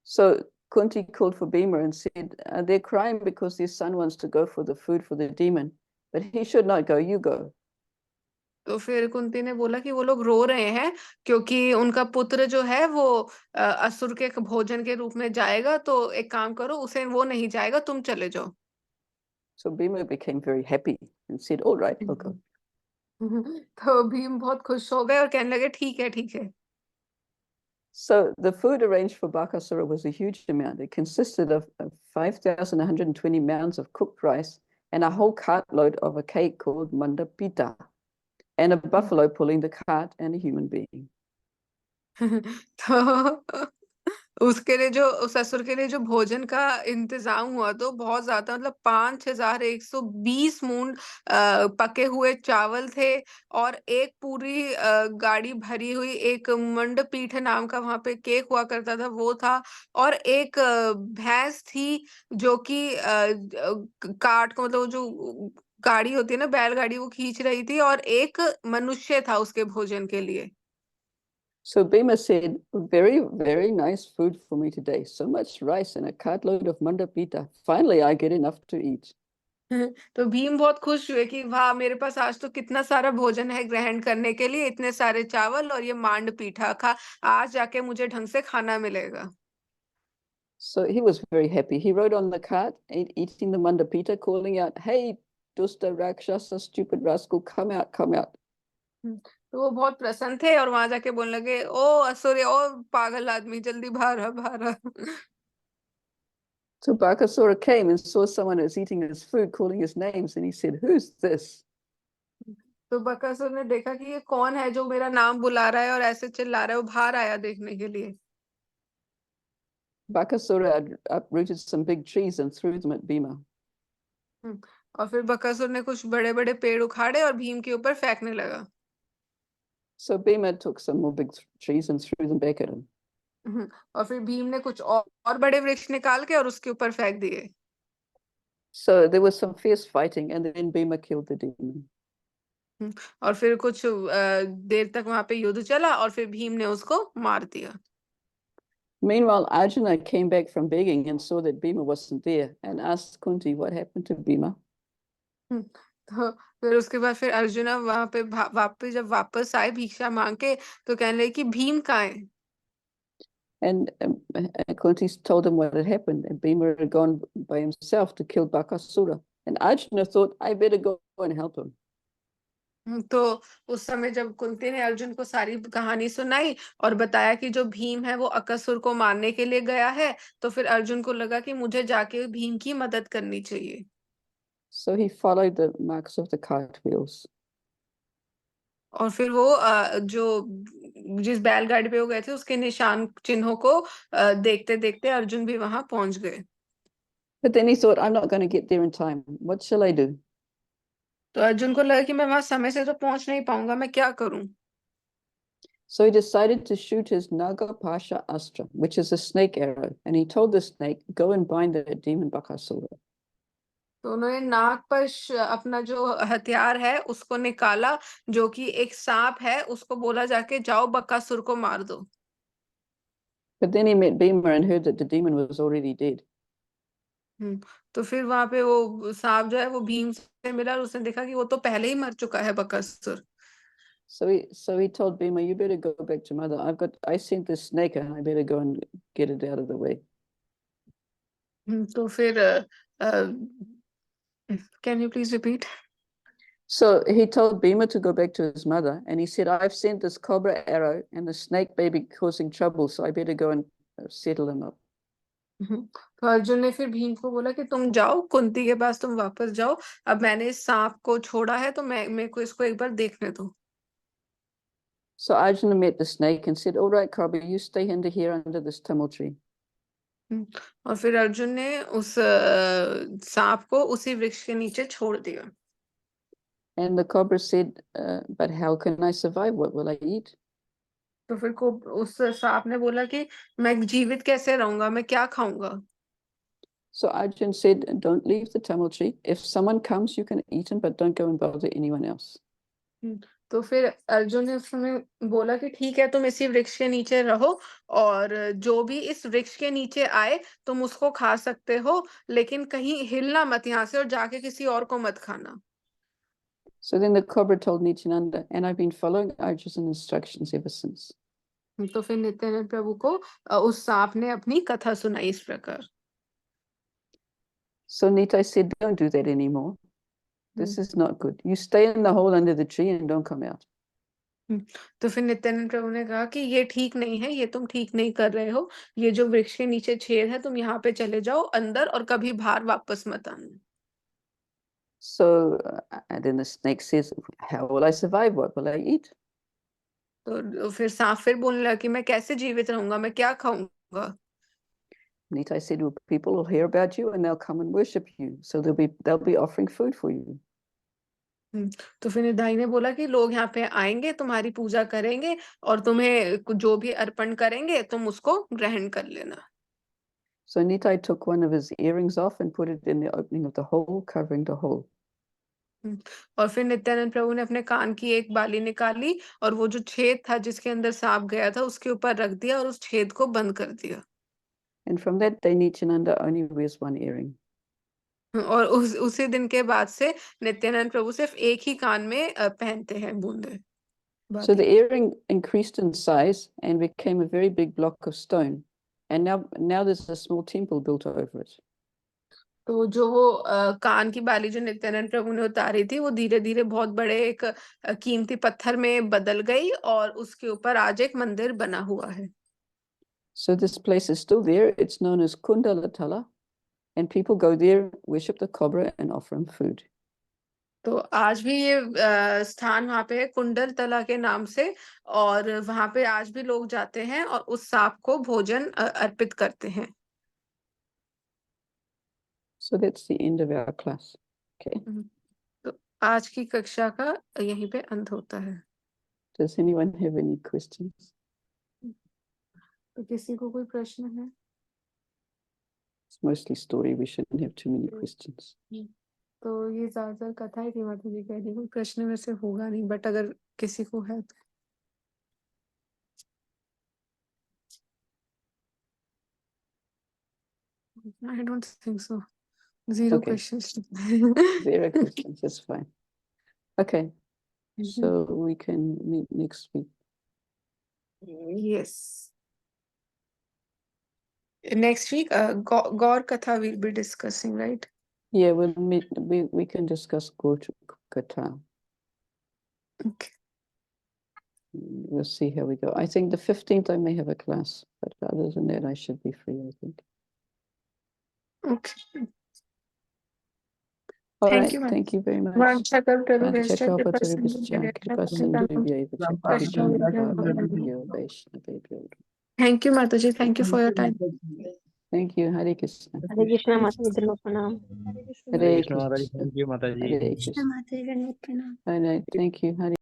So Kunti called for Bhima and said, they're crying because their son wants to go for the food for the demon, but he should not go, you go. तो फिर कुंती ने बोला कि वो लोग रो रहे हैं क्योंकि उनका पुत्र जो है वो असुर के भोजन के रूप में जाएगा, तो एक काम करो, उसे वो नहीं जाएगा, तुम चले जाओ। So Bhima became very happy and said, all right, I'll go. तो भीम बहुत खुश हो गए और कहने लगे ठीक है ठीक है। So the food arranged for Bakasura was a huge amount. It consisted of 5,120 mounds of cooked rice and a whole cartload of a cake called mandapita, and a buffalo pulling the cart and a human being. तो उसके लिए जो ससुर के लिए जो भोजन का इंतजाम हुआ तो बहुत ज्यादा, मतलब 5,120 मूंड पके हुए चावल थे, और एक पूरी गाड़ी भरी हुई, एक मंड पीठ नाम का वहां पे केक हुआ करता था वो था, और एक भैंस थी जो कि काट को, मतलब वो जो गाड़ी होती है ना, बैलगाड़ी, वो खींच रही थी, और एक मनुष्य था उसके भोजन के लिए। So Bhima said, very, very nice food for me today. So much rice and a cartload of mandapita. Finally, I get enough to eat. तो भीम बहुत खुश हुए कि वाह, मेरे पास आज तो कितना सारा भोजन है ग्रहण करने के लिए, इतने सारे चावल और ये मांड पीठा खा, आज जाके मुझे ढंग से खाना मिलेगा। So he was very happy. He rode on the cart, eating the mandapita, calling out, hey, Dusta Rakshasa, stupid rascal, come out, come out. तो वो बहुत प्रसन्न थे और वहां जाके बोलने लगे, ओ असुर, ओ पागल आदमी, जल्दी बाहर आ, बाहर आ। So Bakasura came and saw someone who was eating his food, calling his names, and he said, who's this? तो बकासुर ने देखा कि ये कौन है जो मेरा नाम बुला रहा है और ऐसे चिल्ला रहा है, वो बाहर आया देखने के लिए। Bakasura had uprooted some big trees and threw them at Bhima. और फिर बकासुर ने कुछ बड़े बड़े पेड़ उखाड़े और भीम के ऊपर फेंकने लगा। So Bhima took some more big trees and threw them back at him. और फिर भीम ने कुछ और बड़े वृक्ष निकाल के और उसके ऊपर फेंक दिए। So there was some fierce fighting, and then Bhima killed the demon. और फिर कुछ देर तक वहां पे युद्ध चला और फिर भीम ने उसको मार दिया। Meanwhile, Arjuna came back from begging and saw that Bhima wasn't there and asked Kunti what happened to Bhima. तो फिर उसके बाद फिर अर्जुना वहां पे वापस जब वापस आए भिक्षा मांग के, तो कहने लगे कि भीम कहाँ है। And Kunti told him what had happened, and Bhima had gone by himself to kill Bakasura. And Arjuna thought, I better go and help him. तो उस समय जब कुंती ने अर्जुन को सारी कहानी सुनाई और बताया कि जो भीम है वो अकासुर को मारने के लिए गया है, तो फिर अर्जुन को लगा कि मुझे जाके भीम की मदद करनी चाहिए। So he followed the marks of the cartwheels. और फिर वो जो जिस बैलगाड़ी पे वो गए थे उसके निशान चिन्हों को देखते देखते अर्जुन भी वहां पहुंच गए। But then he thought, I'm not going to get there in time. What shall I do? तो अर्जुन को लगा कि मैं वहां समय से तो पहुंच नहीं पाऊंगा, मैं क्या करूं। So he decided to shoot his Naga Pasha Astra, which is a snake arrow. And he told the snake, go and bind that demon Bakasura. तो उन्होंने नाग पर अपना जो हथियार है उसको निकाला, जो कि एक सांप है, उसको बोला जाके जाओ बकासुर को मार दो। But then he met Bhima and heard that the demon was already dead. तो फिर वहां पे वो सांप जो है वो भीम से मिला और उसने देखा कि वो तो पहले ही मर चुका है Bakasur. So he told Bhima, you better go back to mother. I sent this snake and I better go and get it out of the way. तो फिर can you please repeat? So he told Bhima to go back to his mother, and he said, I've sent this cobra arrow and the snake baby causing trouble, so I better go and settle him up. तो अर्जुन ने फिर भीम को बोला कि तुम जाओ कुंती के पास, तुम वापस जाओ, अब मैंने इस सांप को छोड़ा है तो मैं मेरे को इसको एक बार देखने दो। So Arjuna met the snake and said, all right, Cobra, you stay here under this tamil tree. और फिर अर्जुन ने उस सांप को उसी वृक्ष के नीचे छोड़ दिया। And the cobra said, but how can I survive? What will I eat? तो फिर को उस सांप ने बोला कि मैं जीवित कैसे रहूंगा, मैं क्या खाऊंगा? So Arjun said, don't leave the tamil tree. If someone comes, you can eat him, but don't go and bother anyone else. तो फिर अर्जुन ने उस समय बोला कि ठीक है, तुम इसी वृक्ष के नीचे रहो और जो भी इस वृक्ष के नीचे आए तुम उसको खा सकते हो, लेकिन कहीं हिलना मत यहाँ से और जाके किसी और को मत खाना। So then the cobra told Nityananda, and I've been following Arjun's instructions ever since. तो फिर नित्यानंद प्रभु को उस सांप ने अपनी कथा सुनाई इस प्रकार। So Nitai said, don't do that anymore. This is not good. You stay in the hole under the tree and don't come out. तो फिर नित्यानंद प्रभु ने कहा कि ये ठीक नहीं है, ये तुम ठीक नहीं कर रहे हो, ये जो वृक्ष के नीचे छेद है तुम यहाँ पे चले जाओ अंदर और कभी बाहर वापस मत आना। So and then the snake says, how will I survive? What will I eat? तो फिर सांप फिर बोलने लगा कि मैं कैसे जीवित रहूंगा, मैं क्या खाऊंगा? Nitai said, well, people will hear about you and they'll come and worship you. So they'll be offering food for you. तो फिर निदाई ने बोला कि लोग यहाँ पे आएंगे, तुम्हारी पूजा करेंगे और तुम्हें जो भी अर्पण करेंगे तुम उसको ग्रहण कर लेना। So Nitai took one of his earrings off and put it in the opening of the hole, covering the hole. और फिर नित्यानंद प्रभु ने अपने कान की एक बाली निकाली और वो जो छेद था जिसके अंदर सांप गया था उसके ऊपर रख दिया और उस छेद को बंद कर दिया। And from that day, Nityananda only wears one earring. और उसी दिन के बाद से नित्यानंद प्रभु सिर्फ एक ही कान में पहनते हैं बूंदे। So the earring increased in size and became a very big block of stone. And now there's a small temple built over it. तो जो वो कान की बाली जो नित्यानंद प्रभु ने उतारी थी वो धीरे धीरे बहुत बड़े एक कीमती पत्थर में बदल गई और उसके ऊपर आज एक मंदिर बना हुआ है। So this place is still there. It's known as Kundalatala, and people go there, worship the cobra, and offer him food. तो आज भी ये स्थान वहाँ पे है कुंडल तला के नाम से, और वहाँ पे आज भी लोग जाते हैं और उस सांप को भोजन अर्पित करते हैं। So that's the end of our class. Okay. तो आज की कक्षा का यहीं पे अंत होता है। Does anyone have any questions? तो किसी को कोई प्रश्न है? It's mostly story. We shouldn't have too many questions. तो ये ज्यादातर कथा ही थी माता जी कह रही, कोई प्रश्न वैसे होगा नहीं, बट अगर किसी को है तो। I don't think so. Zero Okay. questions. 0 questions. That's fine. Okay. So we can meet next week. Yes. Next week, Gaur Katha we'll be discussing, right? Yeah, we'll meet. We can discuss Kata. Okay. We'll see how we go. I think the 15th I may have a class, but other than that, I should be free, I think. Okay. All Thank right. you, ma'am. Thank you very much. Thank you, Mataji. Thank you for your time. Thank you. Hare Krishna. Hare Krishna Mataji, Dhanwad Pranam. Hare Krishna Mataji, thank you Mataji. Hare Krishna. Hare Krishna. Thank you. Hare